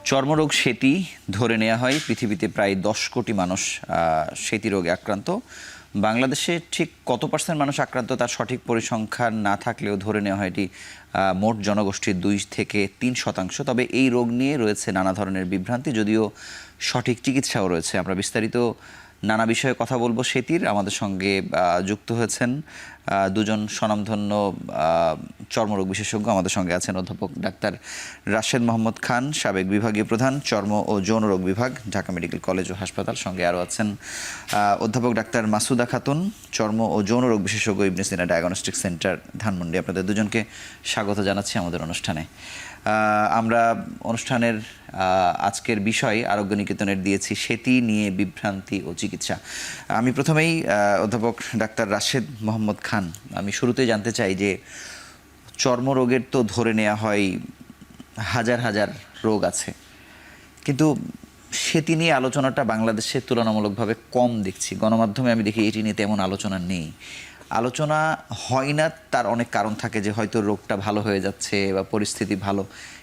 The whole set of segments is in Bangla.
চর্মরোগ সেতি ধরে নেওয়া হয়। পৃথিবীতে প্রায় 10 কোটি মানুষ সেতি রোগে আক্রান্ত। বাংলাদেশে ঠিক কত পার্সেন্ট মানুষ আক্রান্ত তার সঠিক পরিসংখ্যান না থাকলেও ধরে নেওয়া হয় এটি মোট জনগোষ্ঠীর 2 থেকে 3%। তবে এই রোগ নিয়ে রয়েছে নানা ধরনের বিভ্রান্তি, যদিও সঠিক চিকিৎসাও রয়েছে। আমরা বিস্তারিত নানা বিষয়ে কথা বলবো। সেতির আমাদের সঙ্গে যুক্ত হয়েছেন দুজন স্বনামধন্য চর্মরোগ বিশেষজ্ঞ। আমাদের সঙ্গে আছেন অধ্যাপক ডাক্তার রাশেদ মোহাম্মদ খান, সাবেক বিভাগীয় প্রধান, চর্ম ও যৌন রোগ বিভাগ, ঢাকা মেডিকেল কলেজ ও হাসপাতাল। সঙ্গে আরও আছেন অধ্যাপক ডাক্তার মাসুদা খাতুন, চর্ম ও যৌন রোগ বিশেষজ্ঞ, ইবনে সিনা ডায়াগনস্টিক সেন্টার, ধানমন্ডি। আপনাদের দুজনকে স্বাগত জানাচ্ছি আমাদের অনুষ্ঠানে। আমরা অনুষ্ঠানের আজকের বিষয় আরোগ্য নিকেতনের দিয়েছি সেতি নিয়ে বিভ্রান্তি ও চিকিৎসা। আমি প্রথমেই অধ্যাপক ডাক্তার রাশেদ মোহাম্মদ খান, আমি শুরুতেই জানতে চাই যে চর্মরোগের তো ধরে নেওয়া হয় হাজার হাজার রোগ আছে, কিন্তু সেতি নিয়ে আলোচনাটা বাংলাদেশে তুলনামূলকভাবে কম দেখছি। গণমাধ্যমে আমি দেখি এটি নিয়ে তেমন আলোচনা নেই, আলোচনা হয় না। তার অনেক কারণ থাকে, যে হয়তো রোগটা ভালো হয়ে যাচ্ছে বা পরিস্থিতি ভালো।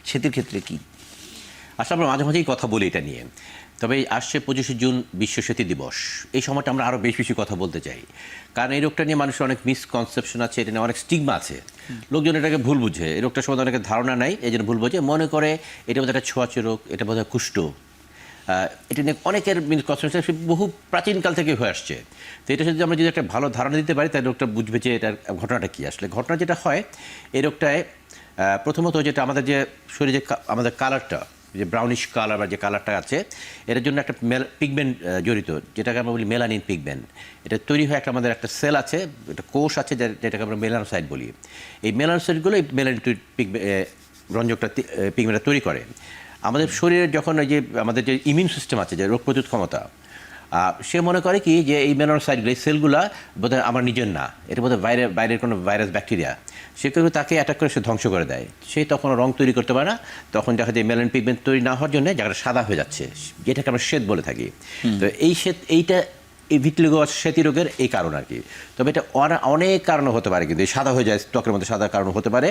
সেতির ক্ষেত্রে কি? আসলে আমরা মাঝে মাঝেই কথা বলি এটা নিয়ে। তবে আসছে 25শে জুন বিশ্ব সেতি দিবস, এই সময়টা আমরা আরও বেশি কথা বলতে চাই, কারণ এই রোগটা নিয়ে মানুষের অনেক মিসকনসেপশন আছে, এটা নিয়ে অনেক স্টিগমা আছে। লোকজন এটাকে ভুল বুঝে, এই রোগটার সম্বন্ধে অনেকের ধারণা নাই, এই জন্য ভুল বুঝে মনে করে এটা বোধহয় একটা ছোঁয়াচে রোগ, এটা বোধহয় কুষ্ঠ। এটা নিয়ে অনেকের মিসকনসেপশন বহু প্রাচীনকাল থেকে হয়ে আসছে। তো এটা যদি আমরা যদি একটা ভালো ধারণা দিতে পারি, তাহলে রোগটা বুঝবে যে এটার ঘটনাটা কী। আসলে ঘটনা যেটা হয় এই রোগটায়, প্রথমত যেটা আমাদের যে শরীরে আমাদের কালারটা, যে ব্রাউনিশ কালার বা যে কালারটা আছে, এটার জন্য একটা পিগমেন্ট জড়িত, যেটাকে আমরা বলি মেলানিন পিগমেন্ট। এটা তৈরি হয় আমাদের একটা সেল আছে, একটা কোষ আছে, যেটাকে আমরা মেলানোসাইট বলি। এই মেলানোসাইটগুলো এই মেলানিন রঞ্জকটা পিগমেন্টটা তৈরি করে। আমাদের শরীরে যখন এই যে আমাদের যে ইমিউন সিস্টেম আছে, যে রোগ প্রতিরোধ ক্ষমতা, সে মনে করে কি যে এই মেলানোসাইটগুলো, এই সেলগুলো বোধহয় আমার নিজের না, এটা বোধহয় বাইরের কোনো ভাইরাস ব্যাকটেরিয়া, সে কিন্তু তাকে অ্যাটাক করে সে ধ্বংস করে দেয়। সে তখন রং তৈরি করতে পারে না, তখন দেখা যায় মেলানিন পিগমেন্ট তৈরি না হওয়ার জন্য জায়গাটা সাদা হয়ে যাচ্ছে, যেটাকে আমরা শ্বেত বলে থাকি। তো এই এইটা এই ভিটিলিগো সেতি রোগের এই কারণ আর কি। তবে এটা অনেক কারণ হতে পারে, কিন্তু সাদা হয়ে যায় ত্বকের মধ্যে সাদা কারণ হতে পারে।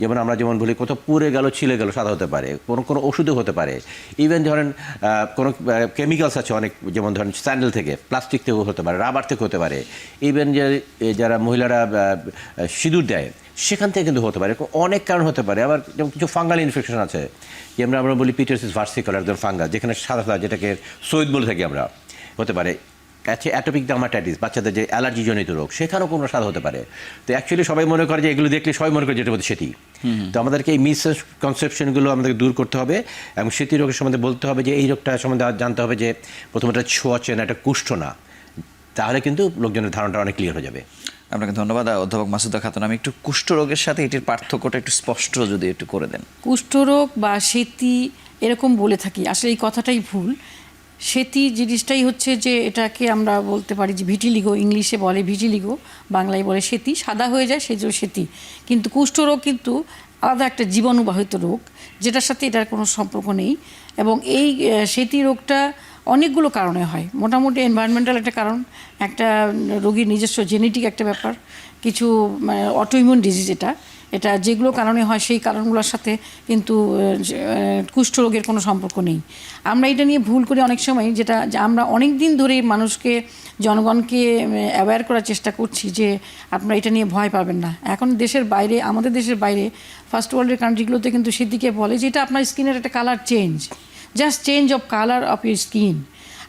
যেমন আমরা যেমন বলি কোথাও পুড়ে গেল, ছিলে গেল, সাদা হতে পারে। কোনো ওষুধে হতে পারে। ইভেন ধরেন কোনো কেমিক্যালস আছে অনেক, যেমন ধরেন স্যান্ডেল থেকে, প্লাস্টিক থেকেও হতে পারে, রাবার থেকে হতে পারে। ইভেন যারা মহিলারা সিঁদুর দেয় সেখান থেকে কিন্তু হতে পারে। অনেক কারণ হতে পারে। আবার যেমন কিছু ফাঙ্গাল ইনফেকশন আছে, যেমন আমরা বলি পিটারসিস ভার্সিকল, একজন ফাঙ্গাস, যেখানে সাদা সাদা, যেটাকে সৈদ বলে থাকি আমরা, হতে পারে। আছে অ্যাটোপিক ডার্মাটাইটিস, বাচ্চাদের যে অ্যালার্জিজনিত রোগ, সেখানেও কোনো সাদা হতে পারে। তো অ্যাকচুয়ালি সবাই মনে করে যে এগুলো দেখলে সবাই মনে করে যেটা বলতে সেটি। তো আমাদেরকে এই মিসকনসেপশনগুলো আমাদেরকে দূর করতে হবে, এবং সেতি রোগের সম্বন্ধে বলতে হবে যে এই রোগটা সম্বন্ধে জানতে হবে যে প্রথমত ছোঁয়াচে না, এটা কুষ্ঠ না, তাহলে কিন্তু লোকজনের ধারণাটা অনেক ক্লিয়ার হয়ে যাবে। আপনাকে ধন্যবাদ অধ্যাপক মাসুদা খাতুন। আমি একটু কুষ্ঠ রোগের সাথে এটির পার্থক্যটা একটু স্পষ্ট যদি একটু করে দেন। কুষ্ঠরোগ বা সেতি এরকম বলে থাকি, আসলে এই কথাটাই ভুল। সেতি জিনিসটাই হচ্ছে যে এটাকে আমরা বলতে পারি যে ভিটিলিগো, ইংলিশে বলে ভিটিলিগো, বাংলায় বলে সেতি, সাদা হয়ে যায় সেই জন্য সেতি। কিন্তু কুষ্ঠরোগ কিন্তু আলাদা একটা জীবাণুবাহিত রোগ, যেটার সাথে এটার কোনো সম্পর্ক নেই। এবং এই সেতি রোগটা অনেকগুলো কারণে হয়। মোটামুটি এনভায়রনমেন্টাল একটা কারণ, একটা রোগীর নিজস্ব জেনেটিক একটা ব্যাপার, কিছু অটোইমিউন ডিজিজ, এটা যেগুলো কারণে হয় সেই কারণগুলোর সাথে কিন্তু কুষ্ঠরোগের কোনো সম্পর্ক নেই। আমরা এটা নিয়ে ভুল করি অনেক সময়, যেটা আমরা অনেক দিন ধরে মানুষকে, জনগণকে অ্যাওয়্যার করার চেষ্টা করছি যে আপনারা এটা নিয়ে ভয় পাবেন না। এখন দেশের বাইরে, আমাদের দেশের বাইরে ফার্স্ট ওয়ার্ল্ডের কান্ট্রিগুলোতে কিন্তু সেদিকে বলে যে এটা আপনার স্কিনের একটা colour change, just change of colour of your skin,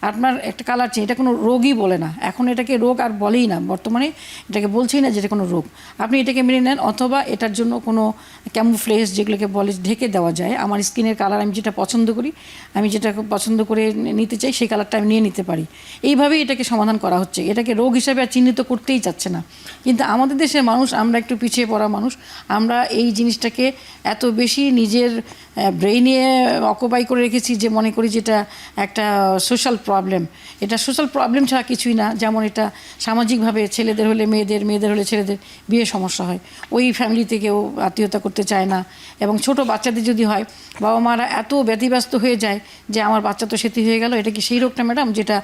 আপনার একটা কালার চেঞ্জ, এটা কোনো রোগই বলে না। এখন এটাকে রোগ আর বলেই না, বর্তমানে এটাকে বলছেই না যেটা কোনো রোগ। আপনি এটাকে মেনে নেন, অথবা এটার জন্য কোনো ক্যামোফ্লেজ যেগুলোকে বলে ঢেকে দেওয়া যায়। আমার স্কিনের কালার, আমি যেটা পছন্দ করি, আমি যেটা পছন্দ করে নিতে চাই, সেই কালারটা আমি নিয়ে নিতে পারি। এইভাবেই এটাকে সমাধান করা হচ্ছে, এটাকে রোগ হিসাবে আর চিহ্নিত করতেই চাচ্ছে না। কিন্তু আমাদের দেশের মানুষ, আমরা একটু পিছিয়ে পড়া মানুষ, আমরা এই জিনিসটাকে এত বেশি নিজের ব্রেইনে অকুপাই করে রেখেছি যে মনে করি যে এটা একটা সোশ্যাল প্রবলেম। এটা সোশ্যাল প্রবলেম ছাড়া কিছুই না। যেমন এটা সামাজিকভাবে ছেলেদের হলে মেয়েদের, মেয়েদের হলে ছেলেদের বিয়ে সমস্যা হয়, ওই ফ্যামিলিতে কেউ আত্মীয়তা করতে চায় না। এবং ছোট বাচ্চাদের যদি হয়, বাবা মারা এত ব্যতিব্যস্ত হয়ে যায় যে আমার বাচ্চা তো সেতি হয়ে গেল, এটা কি সেই রোগটা ম্যাডাম যেটা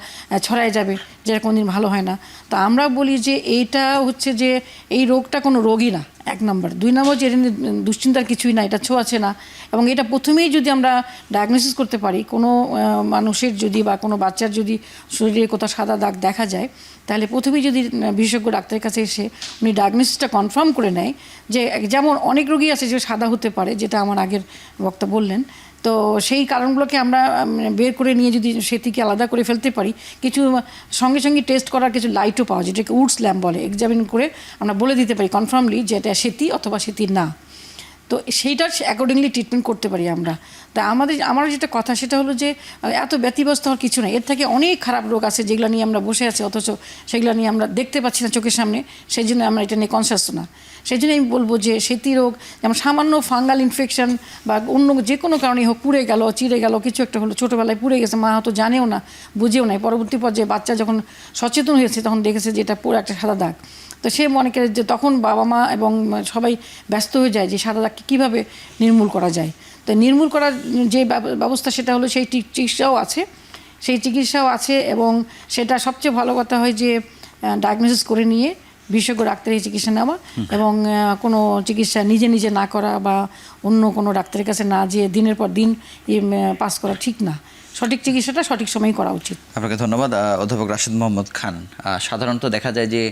ছড়ায় যাবে, যেটা কোনোদিন ভালো হয় না। তো আমরা বলি যে এইটা হচ্ছে যে এই রোগটা কোনো রোগই না, 1 নম্বর। 2 নম্বর যে এটা নিয়ে দুশ্চিন্তার কিছুই না, এটা ছোঁয়াছে না। এবং এটা প্রথমেই যদি আমরা ডায়াগনোসিস করতে পারি, কোনো মানুষের যদি বা কোনো বাচ্চার যদি শরীরে কোথাও সাদা দাগ দেখা যায়, তাহলে প্রথমেই যদি বিশেষজ্ঞ ডাক্তারের কাছে এসে উনি ডায়াগনোসিসটা কনফার্ম করে নেয়, যে যেমন অনেক রোগী আছে যে সাদা হতে পারে, যেটা আমার আগের বক্তা বললেন। তো সেই কারণগুলোকে আমরা বের করে নিয়ে যদি সেটিকে আলাদা করে ফেলতে পারি, কিছু সঙ্গে সঙ্গে টেস্ট করার কিছু লাইটও পাওয়া যায়, যেটাকে উডস ল্যাম্প বলে। এক্সামিন করে আমরা বলে দিতে পারি কনফার্মলি যে এটা সেতি অথবা সেতি না। তো সেইটার অ্যাকর্ডিংলি ট্রিটমেন্ট করতে পারি আমরা। তা আমার যেটা কথা সেটা হলো যে এত ব্যতিব্যস্ত হওয়ার কিছু নেই। এর থেকে অনেক খারাপ রোগ আছে যেগুলো নিয়ে আমরা বসে আছি, অথচ সেগুলো নিয়ে আমরা দেখতে পাচ্ছি না চোখের সামনে, সেই জন্য আমরা এটা নিয়ে কনসাস না। সেই জন্য আমি বলবো যে সেতি রোগ যেমন সামান্য ফাঙ্গাল ইনফেকশন বা অন্য যে কোনো কারণে হোক, পুড়ে গেল, চিড়ে গেল, কিছু একটা হলো, ছোটোবেলায় পুড়ে গেছে, মা হয়তো জানেও না, বুঝেও নাই, পরবর্তী পর্যায়ে বাচ্চা যখন সচেতন হয়েছে তখন দেখেছে যে এটা পুরো একটা সাদা দাগ। তো সে মনে করে যে তখন বাবা মা এবং সবাই ব্যস্ত হয়ে যায় যে সাদা দাগকে কীভাবে নির্মূল করা যায়। তো নির্মূল করার যে ব্যবস্থা সেটা হলো সেই চিকিৎসাও আছে এবং সেটা সবচেয়ে ভালো কথা হয় যে ডায়াগনোসিস করে নিয়ে বিশেষজ্ঞ ডাক্তারের চিকিৎসা নেওয়া এবং কোনো চিকিৎসা নিজে নিজে না করা বা অন্য কোনো ডাক্তারের কাছে না যেয়ে দিনের পর দিন পাস করা ঠিক না। সঠিক চিকিৎসাটা সঠিক সময়ে করা উচিত। আপনাকে ধন্যবাদ অধ্যাপক রাশেদ মোহাম্মদ খান। সাধারণত দেখা যায় যে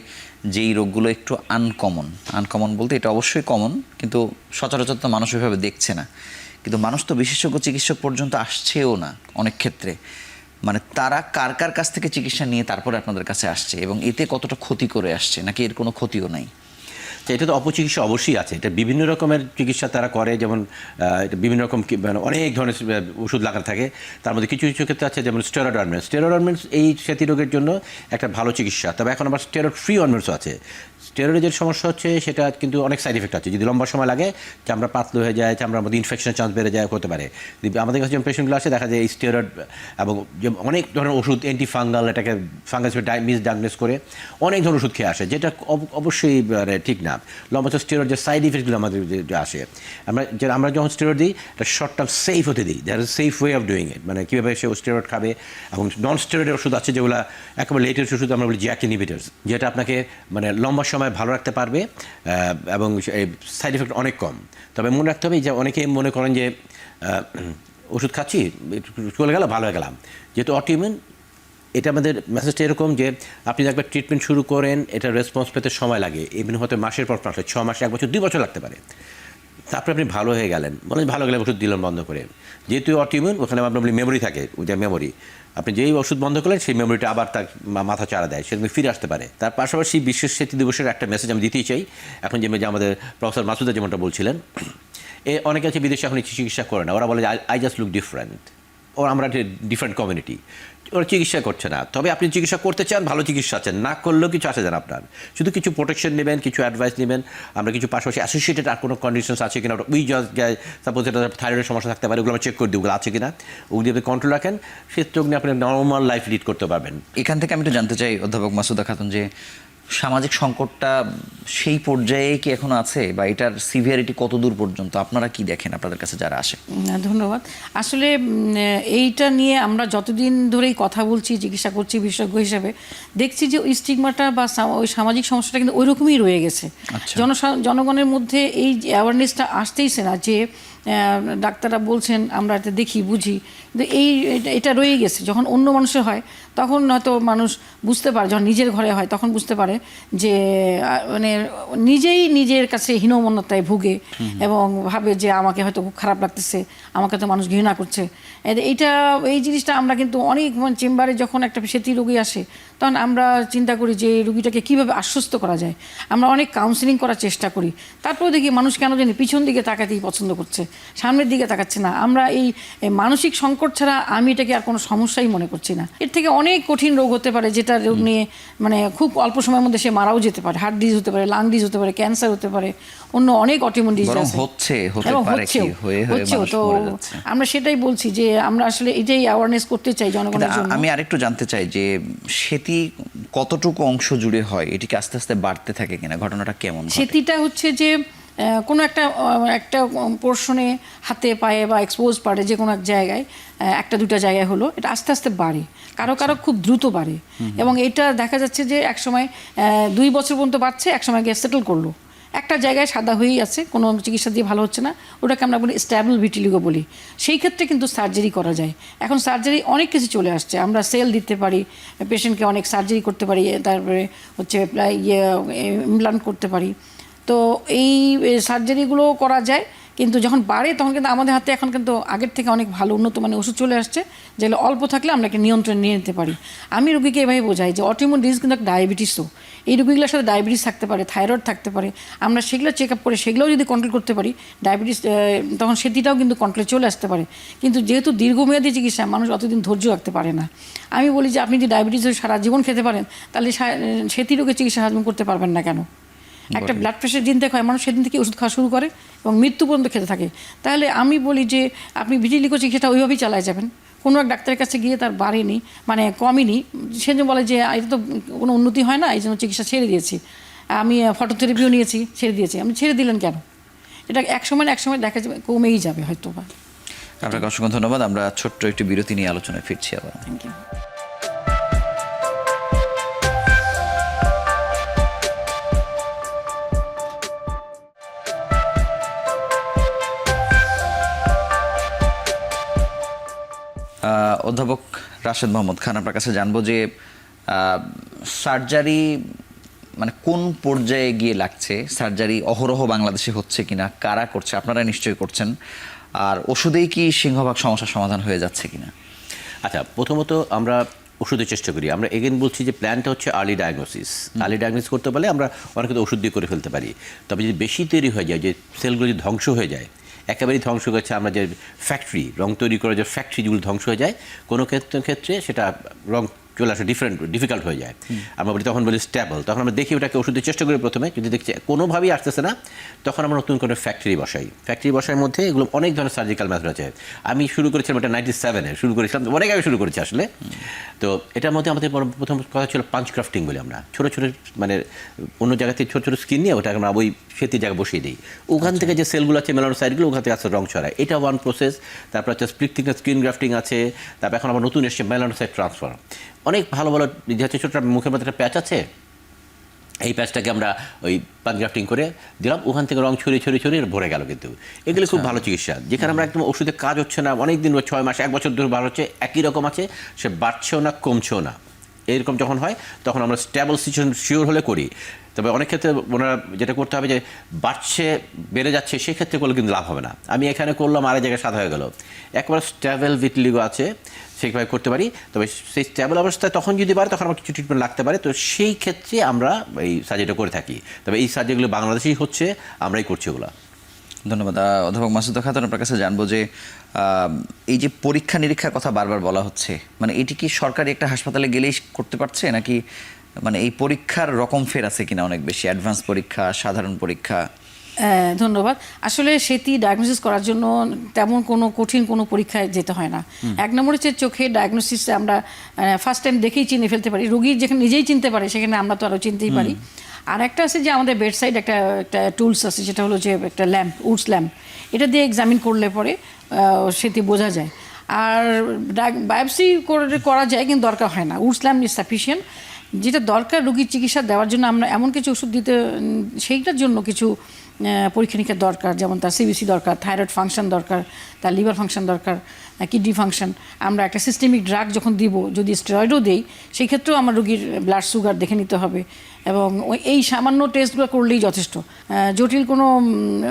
যেই রোগগুলো একটু আনকমন বলতে এটা অবশ্যই কমন, কিন্তু সচরাচর তো মানুষ ওইভাবে দেখছে না। কিন্তু মানুষ তো বিশেষজ্ঞ চিকিৎসক পর্যন্ত আসছেও না অনেক ক্ষেত্রে। মানে তারা কার কাছ থেকে চিকিৎসা নিয়ে তারপরে আপনাদের কাছে আসছে, এবং এতে কতটা ক্ষতি করে আসছে, নাকি এর কোনো ক্ষতিও নাই? এটা তো অপচিকিৎসা অবশ্যই আছে। এটা বিভিন্ন রকমের চিকিৎসা তারা করে, যেমন এটা বিভিন্ন রকম মানে অনেক ধরনের ওষুধ লাগানো থাকে। তার মধ্যে কিছু কিছু ক্ষেত্রে আছে যেমন স্টেরয়েড অয়েন্টমেন্টস এই সেতি রোগের জন্য একটা ভালো চিকিৎসা। তবে এখন আবার স্টেরয়েড ফ্রি অয়েন্টমেন্টসও আছে। স্টেরয়েডের যে সমস্যা হচ্ছে সেটা কিন্তু অনেক সাইড এফেক্ট আছে। যদি লম্বা সময় লাগে, চামড়া পাতলা হয়ে যায়, চামড়ার মধ্যে ইনফেকশনের চান্স বেড়ে যায়, হতে পারে। আমাদের কাছে যে পেশেন্টগুলো আসে দেখা যায় এই স্টেরয়েড এবং যে অনেক ধরনের ওষুধ অ্যান্টিফাঙ্গাল, এটাকে ফাঙ্গাস মিসডায়াগনোস করে অনেক ধরনের ওষুধ খেয়ে আসে, যেটা অবশ্যই ঠিক না। লম্বা স্টেরয়েড যে সাইড ইফেক্টগুলো আমাদের যে আসে, আমরা যখন স্টেরয়েড দিই এটা শর্ট টার্ম সেফ হতে দিই। That is safe way of doing it. মানে কীভাবে সে স্টেরয়েড খাবে। এবং নন স্টেরয়েডের ওষুধ আছে যেগুলো একেবারে লেটেস্ট ওষুধ, আমরা বলি জ্যাক ইনহিবিটরস, যেটা আপনাকে মানে লম্বা সময় ভালো রাখতে পারবে এবং সাইড এফেক্ট অনেক কম। তবে মনে রাখতে হবে যে অনেকেই মনে করেন যে ওষুধ খাচ্ছি চলে গেল, ভালো হয়ে গেলাম। যেহেতু অটোইমিউন, এটা আমাদের মেসেজটা এরকম যে আপনি একবার ট্রিটমেন্ট শুরু করেন, এটা রেসপন্স পেতে সময় লাগে। এমনি হয়তো মাসের পর মাসে, 6 মাস, 1 বছর, 2 বছর লাগতে পারে। তারপরে আপনি ভালো হয়ে গেলেন, মানে ভালো গেলে ওষুধ দিলেন বন্ধ করে। যেহেতু অটোইমিউন, ওখানে আপনার মেমোরি থাকে, ওই মেমোরি, আপনি যেই ওষুধ বন্ধ করলেন সেই মেমোরিটা আবার তার মাথা চাড়া দেয়, সেরকম ফিরে আসতে পারে। তার পাশাপাশি বিশ্ব সেতু দিবসের একটা মেসেজ আমি দিতেই চাই। এখন যে আমাদের প্রফেসর মাসুদা যেমনটা বলছিলেন, অনেকে আছে বিদেশে এখন চিকিৎসা করে না, ওরা বলে আই জাস্ট লুক ডিফারেন্ট, ওরা আমরা ডিফারেন্ট কমিউনিটি, ওরা চিকিৎসা করছে না। তবে আপনি চিকিৎসা করতে চান, ভালো চিকিৎসা আছেন, না করলেও কিছু আসে যান আপনার, শুধু কিছু প্রোটেকশন নেবেন, কিছু অ্যাডভাইস নেবেন। আমরা কিছু পাশাপাশি অ্যাসোসিয়েটেড আর কোনো কন্ডিশনস আছে কিনা, উই জাস্ট সাপোজ এটা থাইরয়েডের সমস্যা থাকতে পারে, ওগুলো আমরা চেক করে দিই, ওগুলো আছে কিনা, ওগুলি আপনি কন্ট্রোল রাখেন, সেক্ষেত্রে আপনি নর্মাল লাইফ লিড করতে পারবেন। এখান থেকে আমি একটু জানতে চাই অধ্যাপক মাসুদা খাতুন, যে সামাজিক সংকটটা সেই পর্যায়ে কি এখনো আছে, বা এটার সিভিয়ারিটি কত দূর পর্যন্ত আপনারা কি দেখেন আপনাদের কাছে যারা আসে? ধন্যবাদ। আসলে এইটা নিয়ে আমরা যতদিন ধরেই কথা বলছি, চিকিৎসা করছি বিশেষজ্ঞ হিসেবে, দেখছি যে ওই স্টিগমাটা বা ওই সামাজিক সমস্যাটা কিন্তু ওই রকমই রয়ে গেছে। জনগণের মধ্যে এই অ্যাওয়ারনেসটা আসতেইছে না যে ডাক্তাররা বলছেন, আমরা এটা দেখি বুঝি, কিন্তু এটা রয়ে গেছে। যখন অন্য মানুষের হয় তখন হয়তো মানুষ বুঝতে পারে, যখন নিজের ঘরে হয় তখন বুঝতে পারে যে মানে নিজেই নিজের কাছে হীনমন্যতায় ভুগে এবং ভাবে যে আমাকে হয়তো খুব খারাপ লাগতেছে, আমাকে তো মানুষ ঘৃণা করছে। এই জিনিসটা আমরা কিন্তু অনেক চেম্বারে যখন একটা সেতি রোগী আসে তখন আমরা চিন্তা করি যে এই রোগীটাকে কীভাবে আশ্বস্ত করা যায়। আমরা অনেক কাউন্সিলিং করার চেষ্টা করি, তারপরে দেখি মানুষ কেন জানি পিছন দিকে তাকাতেই পছন্দ করছে, সামনের দিকে তাকাচ্ছে না। আমরা এই মানসিক সংকট ছাড়া আমি এটাকে আর কোনো সমস্যাই মনে করছি না। এর থেকে অনেক কঠিন রোগ হতে পারে, যেটা রোগ নিয়ে মানে খুব অল্প সময়ের মধ্যে সে মারাও যেতে পারে। হার্ট ডিজিজ হতে পারে, লাং ডিজিজ হতে পারে, ক্যান্সার হতে পারে, অন্য অনেক অটোইমিউন ডিজিজ আছে, হচ্ছেও। তো আমরা সেটাই বলছি যে আমরা আসলে এটাই অ্যাওয়ারনেস করতে চাই জনগণের জন্য। আমি আরেকটু জানতে চাই যে সেতি কতটুকু অংশ জুড়ে হয়, এটিকে আস্তে আস্তে বাড়তে থাকে কিনা, ঘটনাটা কেমন? সেতিটা হচ্ছে যে কোনো একটা পোর্শনে হাতে পায়ে বা এক্সপোজ পারে যে কোনো এক জায়গায় একটা দুটা জায়গায় হলো, এটা আস্তে আস্তে বাড়ে, কারো কারো খুব দ্রুত বাড়ে, এবং এটা দেখা যাচ্ছে যে একসময় 2 বছর পর্যন্ত বাড়ছে, একসময় গিয়ে সেটেল করলো, একটা জায়গায় সাদা হয়েই আছে, কোনো চিকিৎসা দিয়ে ভালো হচ্ছে না, ওটাকে আমরা বলি স্ট্যাবল ভিটিলিগো বলি। সেই ক্ষেত্রে কিন্তু সার্জারি করা যায়। এখন সার্জারি অনেক কিছু চলে আসছে, আমরা সেল দিতে পারি, পেশেন্টকে অনেক সার্জারি করতে পারি, তারপরে হচ্ছে ইমপ্লান্ট করতে পারি। তো এই সার্জারিগুলো করা যায়, কিন্তু যখন বাড়ে তখন কিন্তু আমাদের হাতে এখন কিন্তু আগের থেকে অনেক ভালো উন্নত মানের ওষুধ চলে আসছে, যেগুলো অল্প থাকলে আমরা একটা নিয়ন্ত্রণ নিয়ে নিতে পারি। আমি রোগীকে এভাবে বোঝাই যে অটোইমিউন ডিজিজ কিন্তু ডায়াবেটিসও, এই রোগীগুলোর সাথে ডায়াবেটিস থাকতে পারে, থাইরয়েড থাকতে পারে, আমরা সেগুলো চেক আপ করে সেগুলোও যদি কন্ট্রোল করতে পারি, ডায়াবেটিস তখন সেটিটাও কিন্তু কন্ট্রোলে চলে আসতে পারে। কিন্তু যেহেতু দীর্ঘমেয়াদী চিকিৎসা, মানুষ অতদিন ধৈর্য রাখতে পারে না। আমি বলি যে আপনি যদি ডায়াবেটিস সারা জীবন খেতে পারেন, তাহলে সেটি রোগের চিকিৎসা হজম করতে পারবেন না কেন? একটা ব্লাড প্রেশার দিন থেকে হয়, মানুষ সেদিন থেকে ওষুধ খাওয়া শুরু করে এবং মৃত্যু পর্যন্ত খেতে থাকে। তাহলে আমি বলি যে আপনি ভিটিলিগো চিকিৎসাটা ওইভাবেই চালায় যাবেন। কোনো এক ডাক্তারের কাছে গিয়ে তার বাড়েনি, মানে কমেনি, সে যে বলে যে এটা তো কোনো উন্নতি হয় না, এই জন্য চিকিৎসা ছেড়ে দিয়েছি, আমি ফটোথেরাপিও নিয়েছি, ছেড়ে দিয়েছি। আপনি ছেড়ে দিলেন কেন? এটা এক সময় দেখা যাবে কমেই যাবে হয়তো বা। আপনাকে অসংখ্য ধন্যবাদ। আমরা ছোট্ট একটি বিরতি নিয়ে আলোচনায় ফিরছি আবার। Thank you. অধ্যাপক রাশেদ মোহাম্মদ খান, আপনার কাছে জানবো যে সার্জারি মানে কোন পর্যায়ে গিয়ে লাগছে, সার্জারি অহরহ বাংলাদেশে হচ্ছে কিনা, কারা করছে, আপনারা নিশ্চয়ই করছেন, আর ওষুধেই কি সিংহভাগ সমস্যার সমাধান হয়ে যাচ্ছে কিনা? আচ্ছা, প্রথমত আমরা ওষুধের চেষ্টা করি। আমরা এগেন বলছি যে প্ল্যানটা হচ্ছে আর্লি ডায়াগনোসিস। আর্লি ডায়াগনোসিস করতে পারলে আমরা অনেকে তো ওষুধ দিয়ে করে ফেলতে পারি। তবে যদি বেশি দেরি হয়ে যায়, যে সেলগুলো যদি ধ্বংস হয়ে যায়, একেবারেই ধ্বংস হয়েছে, আমরা যে ফ্যাক্টরি রং তৈরি করার যে ফ্যাক্টরি যেগুলো ধ্বংস হয়ে যায়, কোনো ক্ষেত্রে সেটা রং চলে আসে ডিফিকাল্ট হয়ে যায়। আমরা বলি তখন বলি স্ট্যাবল, তখন আমরা দেখি ওটাকে ওষুধের চেষ্টা করি প্রথমে, যদি দেখছি কোনোভাবেই আসতেছে না, তখন আমরা নতুন করে ফ্যাক্টরি বসাই মধ্যে এগুলো অনেক ধরনের সার্জিক্যাল মেথড আছে। আমি শুরু করেছিলাম এটা 97-এ শুরু করেছিলাম, অনেক আগে শুরু করেছি আসলে। তো এটার মধ্যে আমাদের প্রথম কথা ছিল পাঞ্চ ক্রাফটিং বলে, আমরা ছোটো ছোটো মানে অন্য জায়গা থেকে ছোটো ছোটো স্কিন নিয়ে ওটাকে আমরা ওই সেতির জায়গায় বসিয়ে দিই, ওখান থেকে যে সেলগুলো আছে মেলানোসাইটগুলো ওখান থেকে আসলে রং ছড়ায়, এটা ওয়ান প্রসেস। তারপর হচ্ছে স্প্লিট থিকনেস স্ক্রিন গ্রাফটিং আছে, তারপর এখন আবার নতুন এসছে মেলানোসাইট ট্রান্সফার। অনেক ভালো ভালো যে হচ্ছে ছোটো মুখের মধ্যে একটা প্যাচ আছে, এই প্যাচটাকে আমরা ওই পাঞ্চ গ্রাফটিং করে দিলাম, ওখান থেকে রং ছড়িয়ে ভরে গেল। কিন্তু এগুলো খুব ভালো চিকিৎসা, যেখানে আমরা একদম ওষুধে কাজ হচ্ছে না, অনেক দিন 6 মাস 1 বছর ধরে ভালো হচ্ছে, একই রকম আছে, সে বাড়ছেও না কমছেও না, এরকম যখন হয় তখন আমরা স্ট্যাবল সিচুয়েশন শিওর হলে করি। তবে অনেক ক্ষেত্রে ওনারা যেটা করতে হবে যে বাড়ছে বেড়ে যাচ্ছে, সেক্ষেত্রে করলে কিন্তু লাভ হবে না। আমি এখানে করলাম, আরেক জায়গায় সাদা হয়ে গেল, একবার স্ট্যাবল ভিটিলিগো আছে সেইভাবে করতে পারি। তবে সেই স্ট্যাবল অবস্থায় তখন যদি বাড়ে তখন আমার কিছু ট্রিটমেন্ট লাগতে পারে, তো সেই ক্ষেত্রে আমরা এই সার্জারিটা করে থাকি। তবে এই সার্জারিগুলো বাংলাদেশেই হচ্ছে, আমরাই করছি ওগুলো। ধন্যবাদ। অধ্যাপক মাসুদ খাতুন, আপনার কাছে জানবো যে এই যে পরীক্ষা নিরীক্ষার কথা বারবার বলা হচ্ছে, মানে এটি কি সরকারি একটা হাসপাতালে গেলেই করতে পারছে, নাকি মানে এই পরীক্ষার রকম ফের আছে কিনা, অনেক বেশি অ্যাডভান্স পরীক্ষা, সাধারণ পরীক্ষা? ধন্যবাদ। আসলে সেটি ডায়াগনোসিস করার জন্য তেমন কোনো কঠিন কোনো পরীক্ষায় যেতে হয় না। এক নম্বর হচ্ছে চোখে ডায়াগনোসিসে আমরা ফার্স্ট টাইম দেখেই চিনে ফেলতে পারি, রোগী যেখানে নিজেই চিনতে পারে সেখানে আমরা তো আরও চিনতেই পারি। আর একটা আছে যে আমাদের বেডসাইড একটা টুলস আছে, যেটা হলো যে একটা ল্যাম্প, উডস ল্যাম্প, এটা দিয়ে এক্সামিন করলে পরে সেটি বোঝা যায়। আর বায়োপসি করা যায়, কিন্তু দরকার হয় না, উডস ল্যাম্প ইজ সাফিসিয়েন্ট। যেটা দরকার রোগীর চিকিৎসা দেওয়ার জন্য, আমরা এমন কিছু ওষুধ দিতে, সেইটার জন্য কিছু পরীক্ষা নিরীক্ষা দরকার, যেমন তার সিবিসি দরকার, থাইরয়েড ফাংশন দরকার, তার লিভার ফাংশন দরকার, কিডনি ফাংশন। আমরা একটা সিস্টেমিক ড্রাগ যখন দিব, যদি স্টেরয়েডও দেই, সেই ক্ষেত্রেও আমার রোগীর ব্লাড সুগার দেখে নিতে হবে, এবং এই সামান্য টেস্টগুলো করলেই যথেষ্ট। জটিল কোনো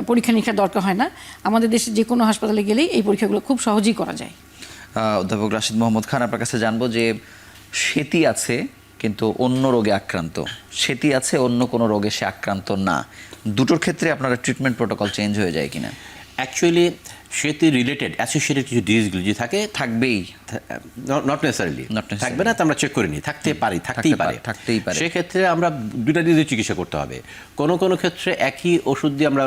পরীক্ষা নিরীক্ষা দরকার হয় না। আমাদের দেশে যে কোনো হাসপাতালে গেলেই এই পরীক্ষাগুলো খুব সহজেই করা যায়। অধ্যাপক রাশেদ মোহাম্মদ খান, আপনার কাছে জানবো যে সেতি আছে কিন্তু অন্য রোগে আক্রান্ত, সেতি আছে অন্য কোনো রোগে সে আক্রান্ত না, দুটোর ক্ষেত্রে আপনারা ট্রিটমেন্ট প্রোটোকল চেঞ্জ হয়ে যায় কিনা? অ্যাকচুয়ালি সেটি রিলেটেড অ্যাসোসিয়েটেড কিছু ডিজিজগুলো যে থাকে, থাকবেই, নট নেসারিলি থাকবে না, তো আমরা চেক করে নিই, থাকতেই পারে। সেক্ষেত্রে আমরা দুটা ডিজিজ চিকিৎসা করতে হবে। কোনো ক্ষেত্রে একই ওষুধ দিয়ে আমরা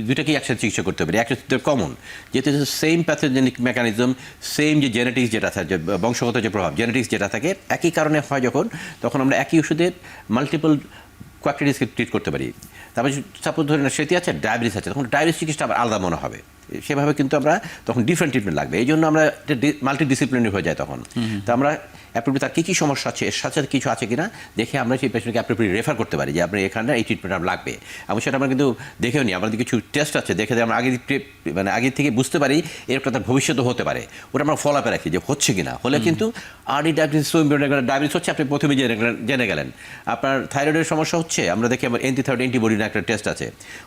দুটাকেই একসাথে চিকিৎসা করতে পারি, একসাথে কমন, যেহেতু সেম প্যাথোজেনিক মেকানিজম, সেম যে জেনেটিক্স যেটা থাকে, বংশগত যে প্রভাব, জেনেটিক্স যেটা থাকে, একই কারণে হয় তখন আমরা একই ওষুধে মাল্টিপল কোয়াক্টিটিসকে ট্রিট করতে পারি। তারপরে সাপোজ ধরে না সেটি আছে, ডায়াবেটিস আছে, তখন ডায়াবেটিস চিকিৎসা আবার আলাদা মনে হবে। সেভাবে কিন্তু আমরা তখন ডিফারেন্ট ট্রিটমেন্ট লাগবে, এই জন্য আমরা মাল্টি ডিসিপ্লিনারি হয়ে যায় তখন। তো আমরা অ্যাপ্রোপ্রিয়েট তার কী কী সমস্যা আছে, এর সাথে সাথে কিছু আছে কিনা দেখে আমরা সেই পেশেন্টকে অ্যাপ্রোপ্রিয়েট রেফার করতে পারি যে আপনার এখানে এই ট্রিটমেন্ট আমার লাগবে। এবং সেটা আমরা কিন্তু দেখেও নিই, আমাদের কিছু টেস্ট আছে দেখে আমরা আগে থেকে বুঝতে পারি এরকম তার ভবিষ্যতে হতে পারে, ওটা আমরা ফলো আপে রাখি যে হচ্ছে কিনা। হলে কিন্তু আর্লি ডায়াবেটিস, ডায়াবেটিস হচ্ছে আপনি প্রথমে জেনে গেলেন। আপনার থাইরয়েডের সমস্যা হচ্ছে, আমরা দেখি আমার অ্যান্টিথাইরয়েড অ্যান্টিবডি একটা টেস্ট আছে,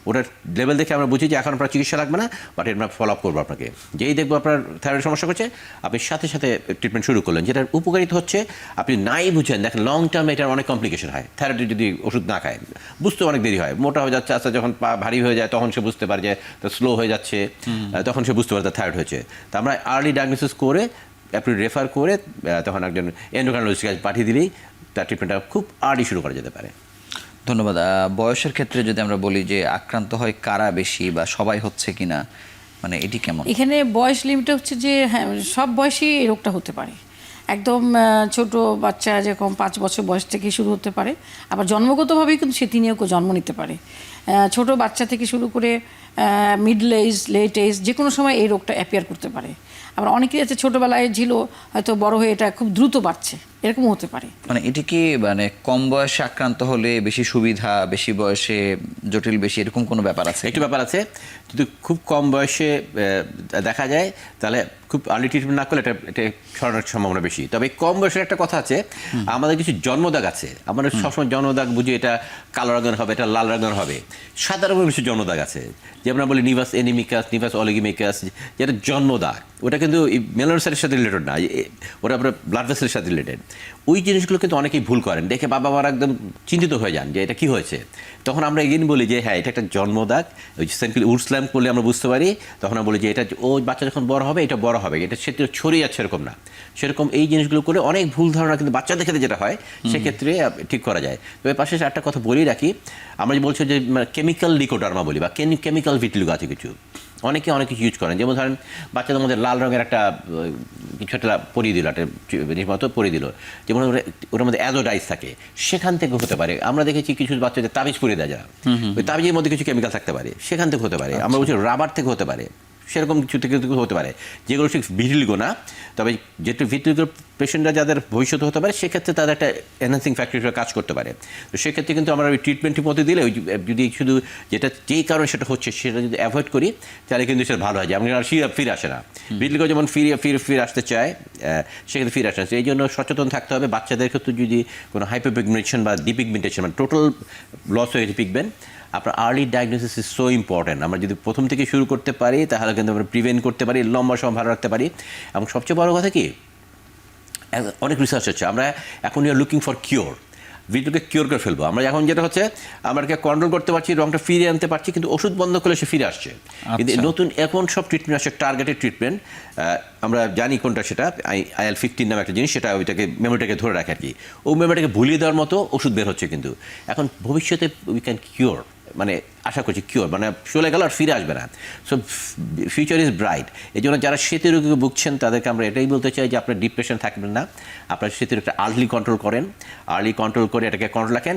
ওটার লেভেল দেখে আমরা বুঝি যে এখন আপনার চিকিৎসা লাগবে না, বাট আমরা ফলো আপ করবো আপনাকে। যেই দেখবো আপনার থাইরয়েড সমস্যা করছে, আপনি সাথে সাথে ট্রিটমেন্ট শুরু করলেন। যেটার উপকারিতা হচ্ছে আপনি নাই বুঝেন, দেখেন লং টার্মে এটার অনেক কমপ্লিকেশন হয়। থাইরয়েড যদি ওষুধ না খায় বুঝতে অনেক দেরি হয়, মোটা হয়ে যাচ্ছে, আস্তে যখন পা ভারী হয়ে যায় তখন সে বুঝতে পারে যে স্লো হয়ে যাচ্ছে, তখন সে বুঝতে পারে তার থাইরয়েড হয়েছে। তো আমরা আর্লি ডায়াগনোসিস করে আপনি রেফার করে তখন একজন এন্ডোক্রাইনোলজিস্টের কাছে পাঠিয়ে দিলেই তার ট্রিটমেন্টটা খুব আর্লি শুরু করা যেতে পারে। ধন্যবাদ। বয়সের ক্ষেত্রে যদি আমরা বলি যে আক্রান্ত হয় কারা বেশি বা সবাই হচ্ছে কিনা, মানে এটি কেমন? এখানে বয়স লিমিট হচ্ছে যে হ্যাঁ, সব বয়সেই এই রোগটা হতে পারে। একদম ছোট বাচ্চা যেরকম 5 বছর বয়স থেকে শুরু হতে পারে, আবার জন্মগতভাবেই কিন্তু সে তিনিও জন্ম নিতে পারে। ছোট বাচ্চা থেকে শুরু করে মিডল এজ, লেট এজ, যে কোনো সময় এই রোগটা অ্যাপিয়ার করতে পারে। আবার অনেকেই আছে ছোটোবেলায় ছিল, হয়তো বড় হয়ে এটা খুব দ্রুত বাড়ছে, এরকমও হতে পারে। মানে এটি কি মানে কম বয়সে আক্রান্ত হলে বেশি সুবিধা, বেশি বয়সে জটিল বেশি, এরকম কোনো ব্যাপার আছে? একটু ব্যাপার আছে, যদি খুব কম বয়সে দেখা যায় তাহলে খুব আর্লি ট্রিটমেন্ট না করলে এটা ছড়ানোর সম্ভাবনা বেশি। তবে কম বয়সের একটা কথা আছে, আমাদের কিছু জন্মদাগ আছে, আমরা সবসময় জন্মদাগ বুঝি এটা কালো রঙের হবে, এটা লাল রঙের হবে। সাদা রঙের কিছু জন্মদাগ আছে, যেমন আমরা বলি নিভাস এনিমিকাস, নিভাস অলিগিমিকাস, যেটা জন্মদাগ, ওটা কিন্তু মেলানোসাইটের সাথে রিলেটেড না, ওটা আপনার ব্লাড ভেসেলের সাথে রিলেটেড। ওই জিনিসগুলো কিন্তু অনেকেই ভুল করেন, দেখে বাবা মারা একদম চিন্তিত হয়ে যান যে এটা কী হয়েছে। তখন আমরা এগেইন বলি যে হ্যাঁ এটা একটা জন্মদাগ, ওই সেন্ট্রাল উডস্ল্যাম করলে আমরা বুঝতে পারি, তখন আমরা বলি যে এটা ও বাচ্চা যখন বড় হবে এটা বড় হবে, এটা সেটা ছড়িয়ে যাচ্ছে এরকম না। সেরকম এই জিনিসগুলো করে অনেক ভুল ধারণা কিন্তু বাচ্চাদের ক্ষেত্রে যেটা হয় সেক্ষেত্রে ঠিক করা যায়। তবে পাশে একটা কথা বলি রাখি, আমরা যে বলছি যে কেমিক্যাল লিকোডার্মা বলি বা কেমিক্যাল ভিটিলিগো আছে কিছু, অনেকে অনেক কিছু ইউজ করেন। যেমন ধরেন বাচ্চাদের মধ্যে লাল রঙের একটা কিছু একটা পরিয়ে দিল, একটা জিনিস মতো পরিয়ে দিল, যেমন ওটার মধ্যে অ্যাজোডাইজ থাকে, সেখান থেকে হতে পারে। আমরা দেখেছি কিছু বাচ্চাদের তাবিজ পরিয়ে দেয় যারা, ওই তাবিজের মধ্যে কিছু কেমিক্যাল থাকতে পারে, সেখান থেকে হতে পারে। আমরা বলছি রাবার থেকে হতে পারে, সেরকম কিছু থেকে হতে পারে, যেগুলো ঠিক ভিটিলিগো না। তবে যেটা ভিটিলিগো পেশেন্টরা যাদের ভবিষ্যতে হতে পারে সেক্ষেত্রে তাদের একটা এনহ্যান্সিং ফ্যাক্টর হিসেবে কাজ করতে পারে। তো সেক্ষেত্রে কিন্তু আমরা ওই ট্রিটমেন্টের মধ্যে দিলে ওই যদি শুধু যেটা যেই কারণে সেটা হচ্ছে সেটা যদি অ্যাভয়েড করি তাহলে কিন্তু সেটা ভালো হয় যায়। আমরা ফিরে আসে না, ভিটিলিগো যেমন ফিরে আসতে চায় সেক্ষেত্রে ফিরে আসে না। এই জন্য সচেতন থাকতে হবে। বাচ্চাদের ক্ষেত্রে যদি কোনো হাইপারপিগমেন্টেশন বা ডিপিগমেন্টেশন মানে টোটাল লস হয়ে গেছে পিগমেন্ট, আপনার early diagnosis is so important. আমরা যদি প্রথম থেকে শুরু করতে পারি তাহলে কিন্তু আমরা প্রিভেন্ট করতে পারি, লম্বা সময় ভালো রাখতে পারি। এবং সবচেয়ে বড় কথা কি, অনেক রিসার্চ হচ্ছে, আমরা এখন you are looking for cure, ভিটিলিগোকে কিওর করে ফেলবো। আমরা এখন যেটা হচ্ছে আমাকে কন্ট্রোল করতে পারছি, রংটা ফিরিয়ে আনতে পারছি, কিন্তু ওষুধ বন্ধ করলে সে ফিরে আসছে। কিন্তু নতুন এখন সব ট্রিটমেন্ট আসছে টার্গেটেড ট্রিটমেন্ট, আমরা জানি কোনটা, সেটা IL-15 নামে একটা জিনিস, সেটা ওইটাকে মেমোরিটাকে ধরে রাখে আর কি, ওই মেমোরিটাকে ভুলিয়ে দেওয়ার মতো ওষুধ বের হচ্ছে। কিন্তু এখন ভবিষ্যতে উই ক্যান কিওর, মানে আশা করছি কিওর, মানে চলে গেল আর ফিরে আসবে না। So future is bright. এই জন্য যারা স্মৃতি রোগে ভুগছেন তাদেরকে আমরা এটাই বলতে চাই যে আপনার ডিপ্রেশন থাকবেন না, আপনার স্মৃতি রোগটা আর্লি কন্ট্রোল করেন, আর্লি কন্ট্রোল করে এটাকে কন্ট্রোল রাখেন।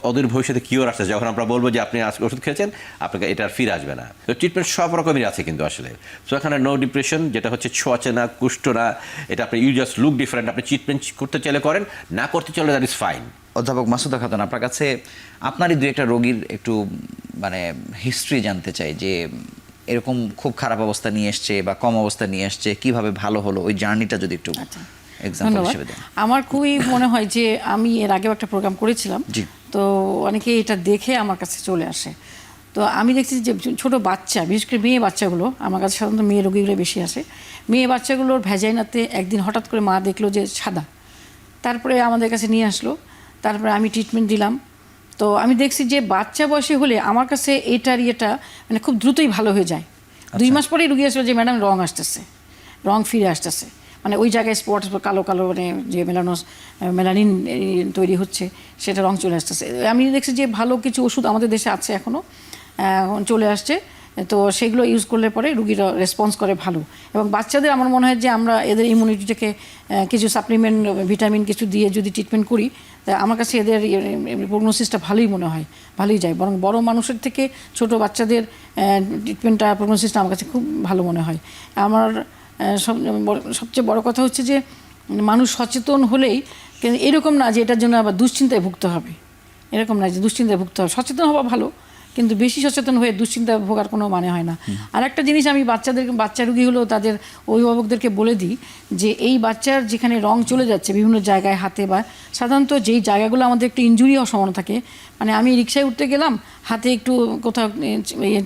ওদের ভবিষ্যতে কিওর আসছে, যখন আমরা বলবো যে আপনি আজকে ওষুধ খেয়েছেন আপনাকে এটা আর ফিরে আসবে না। তো ট্রিটমেন্ট সব রকমেরই আছে কিন্তু আসলে। সো এখানে নো ডিপ্রেশন, যেটা হচ্ছে ছোঁয়াচে না, কুষ্ঠ না, এটা আপনি ইউ জাস্ট লুক ডিফারেন্ট। আপনি ট্রিটমেন্ট করতে চাইলে করেন, না করতে চাইলে দ্যাট ইজ ফাইন। অধ্যাপক মাসুদা খাতুন, আপনার কাছে আপনারই দু একটা রোগীর একটু মানে হিস্ট্রি জানতে চাই, যে এরকম খুব খারাপ অবস্থা নিয়ে এসছে বা কম অবস্থা নিয়ে এসছে, কিভাবে ভালো হলো, ওই জার্নিটা যদি একটু এক্সাম্পল হিসেবে দেন। আমার খুবই মনে হয় যে আমি এর আগেও একটা প্রোগ্রাম করেছিলাম, জি। তো অনেকে এটা দেখে আমার কাছে চলে আসে। তো আমি দেখছি যে ছোট বাচ্চা, বিশেষ করে মেয়ে বাচ্চাগুলো আমার কাছে সাধারণত মেয়ে রোগীগুলো বেশি আসে। মেয়ে বাচ্চাগুলোর ভ্যাজাইনাতে একদিন হঠাৎ করে মা দেখলো যে সাদা, তারপরে আমাদের কাছে নিয়ে আসলো, তারপরে আমি ট্রিটমেন্ট দিলাম। তো আমি দেখছি যে বাচ্চা বয়সে হলে আমার কাছে এটার ইয়েটা মানে খুব দ্রুতই ভালো হয়ে যায়। 2 মাস পরেই রুগী আসলো যে ম্যাডাম রং আসতেছে, রং ফিরে আসতেছে, মানে ওই জায়গায় স্পট কালো কালো মানে যে মেলানিন তৈরি হচ্ছে সেটা রং চলে আসতেছে। আমি দেখছি যে ভালো কিছু ওষুধ আমাদের দেশে আছে এখনও চলে আসছে, তো সেগুলো ইউজ করলে পরে রুগীরা রেসপন্স করে ভালো। এবং বাচ্চাদের আমার মনে হয় যে আমরা এদের ইমিউনিটিটাকে কিছু সাপ্লিমেন্ট, ভিটামিন কিছু দিয়ে যদি ট্রিটমেন্ট করি, তা আমার কাছে এদের প্রগনোসিসটা ভালোই মনে হয়, ভালোই যায়। বরং বড় মানুষের থেকে ছোট বাচ্চাদের ট্রিটমেন্টটা, প্রগনোসিসটা আমার কাছে খুব ভালো মনে হয়। আমার সবচেয়ে বড় কথা হচ্ছে যে মানুষ সচেতন হলেই, কিন্তু এরকম না যে এটার জন্য আবার দুশ্চিন্তায় ভুগতে হবে, এরকম না যে দুশ্চিন্তায় ভুগতে হবে। সচেতন হওয়া ভালো, কিন্তু বেশি সচেতন হয়ে দুশ্চিন্তায় ভোগার কোনো মানে হয় না। আর একটা জিনিস আমি বাচ্চা রুগী হলেও তাদের অভিভাবকদেরকে বলে দিই যে এই বাচ্চার যেখানে রং চলে যাচ্ছে বিভিন্ন জায়গায় হাতে, বা সাধারণত যেই জায়গাগুলো আমাদের একটু ইনজুরি হওয়ার সম্ভাবনা থাকে, মানে আমি রিক্সায় উঠতে গেলাম, হাতে একটু কোথাও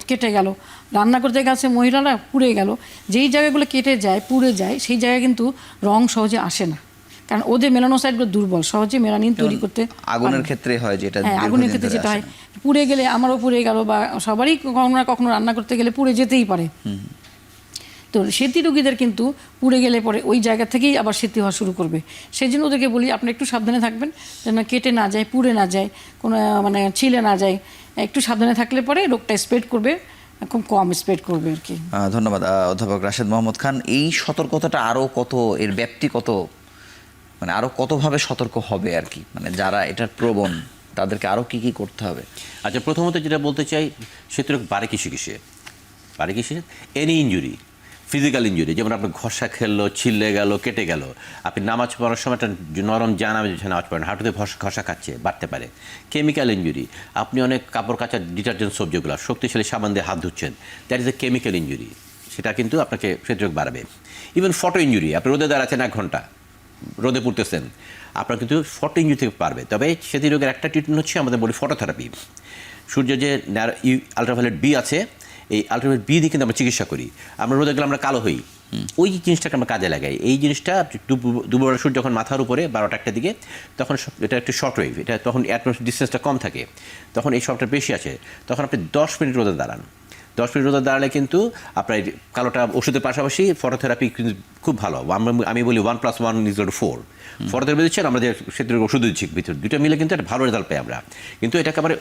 কেটে গেল, রান্না করতে গেছে মহিলারা পুড়ে গেল, যেই জায়গাগুলো কেটে যায়, পুড়ে যায়, সেই জায়গায় কিন্তু রং সহজে আসে না, কারণ ওদের মেলানোসাইটগুলো দুর্বল, সহজে মেলানিন তৈরি করতে। আগুনের ক্ষেত্রে হয় যেটা, হ্যাঁ, আগুনের ক্ষেত্রে যেটা হয়, পুড়ে গেলে আমারও পুড়ে গেল, বা সবারই কখনো না কখনো রান্না করতে গেলে পুড়ে যেতেই পারে। তো সেতী রোগীদের কিন্তু পুড়ে গেলে পরে ওই জায়গা থেকেই আবার সেতী হওয়া শুরু করবে। সেই জন্য ওদেরকে বলি আপনি একটু সাবধানে থাকবেন, যেন কেটে না যায়, পুড়ে না যায়, কোনো মানে ছিলে না যায়। একটু সাবধানে থাকলে পরে রোগটা স্প্রেড করবে, খুব কম স্প্রেড করবে আর কি। ধন্যবাদ অধ্যাপক রাশেদ মোহাম্মদ খান। এই সতর্কতাটা আরও কত, এর ব্যাপ্তি কত, মানে আরও কতভাবে সতর্ক হবে আর কি, মানে যারা এটার প্রবণ তাদেরকে আরও কি করতে হবে? আচ্ছা, প্রথমত যেটা বলতে চাই, সেটা বাড়ে কিসে এনি ইঞ্জুরি, ফিজিক্যাল ইঞ্জুরি, যেমন আপনার ঘষা খেললো, ছিলে গেল, কেটে গেল, আপনি নামাজ পড়ার সময় একটা নরম নামাজ পড়েন, হাঁটুতে ঘষা খাচ্ছে, বাড়তে পারে। কেমিক্যাল ইঞ্জুরি, আপনি অনেক কাপড় কাচার ডিটারজেন্ট সব যেগুলো শক্তিশালী সাবান দিয়ে হাত ধুচ্ছেন, that is a chemical injury, সেটা কিন্তু আপনাকে হৃদরোগ বাড়াবে। ইভেন ফটো ইঞ্জুরি, আপনি রোদে দাঁড়াচ্ছেন 1 ঘন্টা, রোদে পড়তেছেন, আপনার কিন্তু ফটো ইঞ্জুরি থেকে পারবে। তবে সেটি রোগের একটা ট্রিটমেন্ট হচ্ছে আমাদের বলি ফটোথেরাপি। সূর্যের যে আলট্রাভায়োলেট বি আছে, এই আলট্রাভায়োলেট বি দিয়ে কিন্তু আমরা চিকিৎসা করি। আমরা রোদে গেলে আমরা কালো হই, ওই জিনিসটাকে আমরা কাজে লাগাই। এই জিনিসটা দুপুর সূর্য যখন মাথার উপরে 12টা-1টার দিকে, তখন এটা একটু শর্ট ওয়েভ, এটা তখন অ্যাটমসফিয়ার ডিস্টেন্সটা কম থাকে, তখন এই শর্টটা বেশি আছে, তখন আপনি 10 মিনিট রোদে দাঁড়ান। 10 মিনিট রোদে দাঁড়ালে কিন্তু আপনার কালোটা ওষুধের পাশাপাশি ফটোথেরাপি কিন্তু খুব ভালো। আমি বলি 1+1=4। ফটোথেরাপি দিচ্ছেন, আমরা যে সেতুর ওষুধ দিচ্ছি ভিতরে, দুটো মিলে কিন্তু একটা ভালো রেজাল্ট পাই আমরা। কিন্তু এটাকে আবার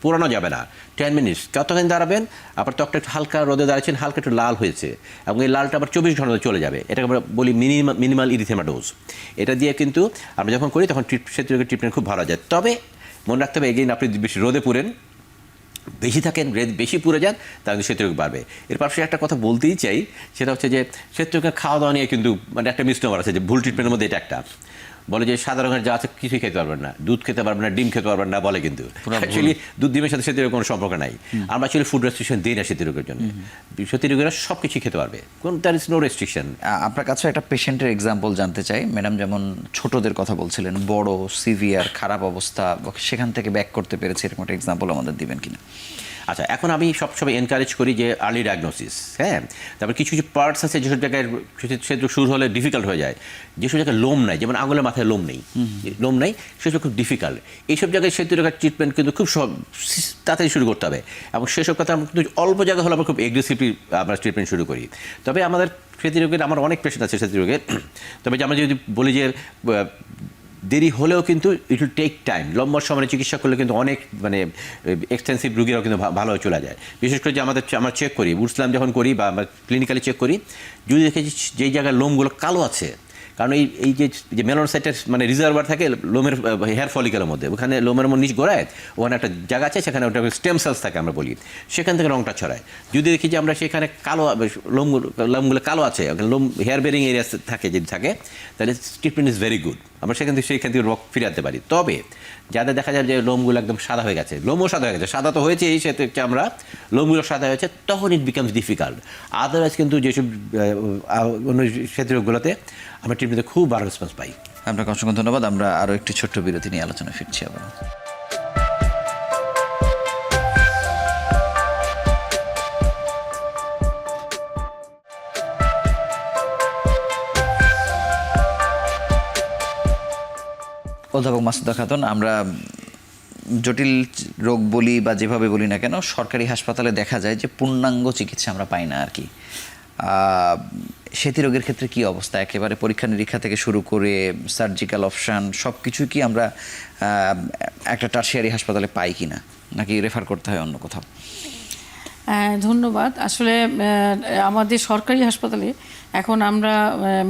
পুরানো যাবে না। 10 মিনিটস কতক্ষণ দাঁড়াবেন, আবার ত্বকটা একটু হালকা রোদে দাঁড়াচ্ছেন, হালকা একটু লাল হয়েছে, এবং এই লালটা আবার 24 ঘন্টাতে চলে যাবে। এটাকে আমরা বলি মিনিমাল ইরিথেমা ডোজ। এটা দিয়ে কিন্তু আমরা যখন করি তখন সেতুর ট্রিটমেন্ট খুব ভালো যায়। তবে মনে রাখতে হবে, এগেইন আপনি বেশি রোদে পুরেন, বেশি থাকেন, বেশি পুড়ে যান, তাহলে সেতুরোগ বাড়বে। এর পাশে একটা কথা বলতেই চাই, সেটা হচ্ছে যে সেতুরোগের খাওয়া দাওয়া নিয়ে কিন্তু মানে একটা মিসনোমার আছে, যে ভুল ট্রিটমেন্টের মধ্যে এটা একটা। বলে যে সাদা রঙের যা আছে কিছুই খেতে পারবেন না, দুধ খেতে পারবেন না, ডিম খেতে পারবেন না বলে, কিন্তু অ্যাকচুয়ালি দুধ ডিমের সাথে সেতুরোগের কোনো সম্পর্ক নাই। আমরা অ্যাকচুয়ালি ফুড রেস্ট্রিকশন দিই না সেতুরোগের জন্য। সেতুরোগীরা সব কিছুই খেতে পারবে, কোন দ্যার ইজ নো রেস্ট্রিকশন। আপনার কাছে একটা পেশেন্টের এক্সাম্পল জানতে চাই। ম্যাডাম যেমন ছোটদের কথা বলছিলেন, বড় সিভিয়ার খারাপ অবস্থা, সেখান থেকে ব্যাক করতে পেরেছে, এরকম একটা এক্সাম্পল আমাদের দিবেন কিনা? আচ্ছা, এখন আমি সবসময় এনকারেজ করি যে আর্লি ডায়াগনোসিস। হ্যাঁ, তারপর কিছু কিছু পার্টস আছে যেসব জায়গায় সেটা শুরু হলে ডিফিকাল্ট হয়ে যায়, যেসব জায়গায় লোম নাই, যেমন আঙুলের মাথায় লোম নেই, সেসব খুব ডিফিকাল্ট। এইসব জায়গায় সেতু জায়গার ট্রিটমেন্ট কিন্তু খুব তাড়াতাড়ি শুরু করতে হবে, এবং সেসব কথা আমরা কিন্তু অল্প জায়গা হলে আমরা খুব এগ্রেসিভলি আমরা ট্রিটমেন্ট শুরু করি। তবে আমাদের সেতু রোগের আমার অনেক পেশেন্ট আছে সেতু রোগের, তবে আমরা যদি বলি যে দেরি হলেও কিন্তু ইট উইল টেক টাইম, লম্বা সময় চিকিৎসা করলে কিন্তু অনেক মানে এক্সটেন্সিভ রোগীরাও কিন্তু ভালো হয়ে চলে যায়। বিশেষ করে যে আমরা চেক করি, বুঝলাম যখন করি বা আমরা ক্লিনিক্যালি চেক করি, যদি দেখে যেই জায়গায় লোমগুলো কালো আছে, কারণ এই যে মেলানোসাইটের মানে রিজার্ভার থাকে লোমের হেয়ার ফলিকেলের মধ্যে, ওখানে লোমের নিচ গোড়ায় ওখানে একটা জায়গা আছে, সেখানে ওটা স্টেম সেলস থাকে আমরা বলি, সেখান থেকে রঙটা ছড়ায়। যদি দেখি যে আমরা সেখানে কালো লোমগুলো কালো আছে, লোম হেয়ার বেরিং এরিয়া থাকে, যদি থাকে, তাহলে ট্রিটমেন্ট ইজ ভেরি গুড, আমরা সেখান থেকে রোগ ফিরে আনতে পারি। তবে যাদের দেখা যায় যে লোমগুলো একদম সাদা হয়ে গেছে, লোমও সাদা হয়ে গেছে, সাদা তো হয়েছে এই সাথে আমরা লোমগুলো সাদা হয়েছে, তখন ইট বিকামস ডিফিকাল্ট। আদারওয়াইজ কিন্তু যেসব অন্য সেতু রোগগুলোতে আমরা ট্রিটমেন্টে খুব ভালো রেসপন্স পাই। আপনাকে অসংখ্য ধন্যবাদ। আমরা আরও একটি ছোট্ট বিরতি নিয়ে আলোচনা ফিরছি আবার। অধ্যাপক মাসুদা খাতুন, আমরা জটিল রোগ বলি বা যেভাবে বলি না কেন, সরকারি হাসপাতালে দেখা যায় যে পূর্ণাঙ্গ চিকিৎসা আমরা পাই না আর কি। সেতী রোগের ক্ষেত্রে কি অবস্থা? একেবারে পরীক্ষা নিরীক্ষা থেকে শুরু করে সার্জিক্যাল অপশান সব কিছুই কি আমরা একটা টারশিয়ারি হাসপাতালে পাই কি না, নাকি রেফার করতে হয় অন্য কোথাও? ধন্যবাদ। আসলে আমাদের সরকারি হাসপাতালে এখন আমরা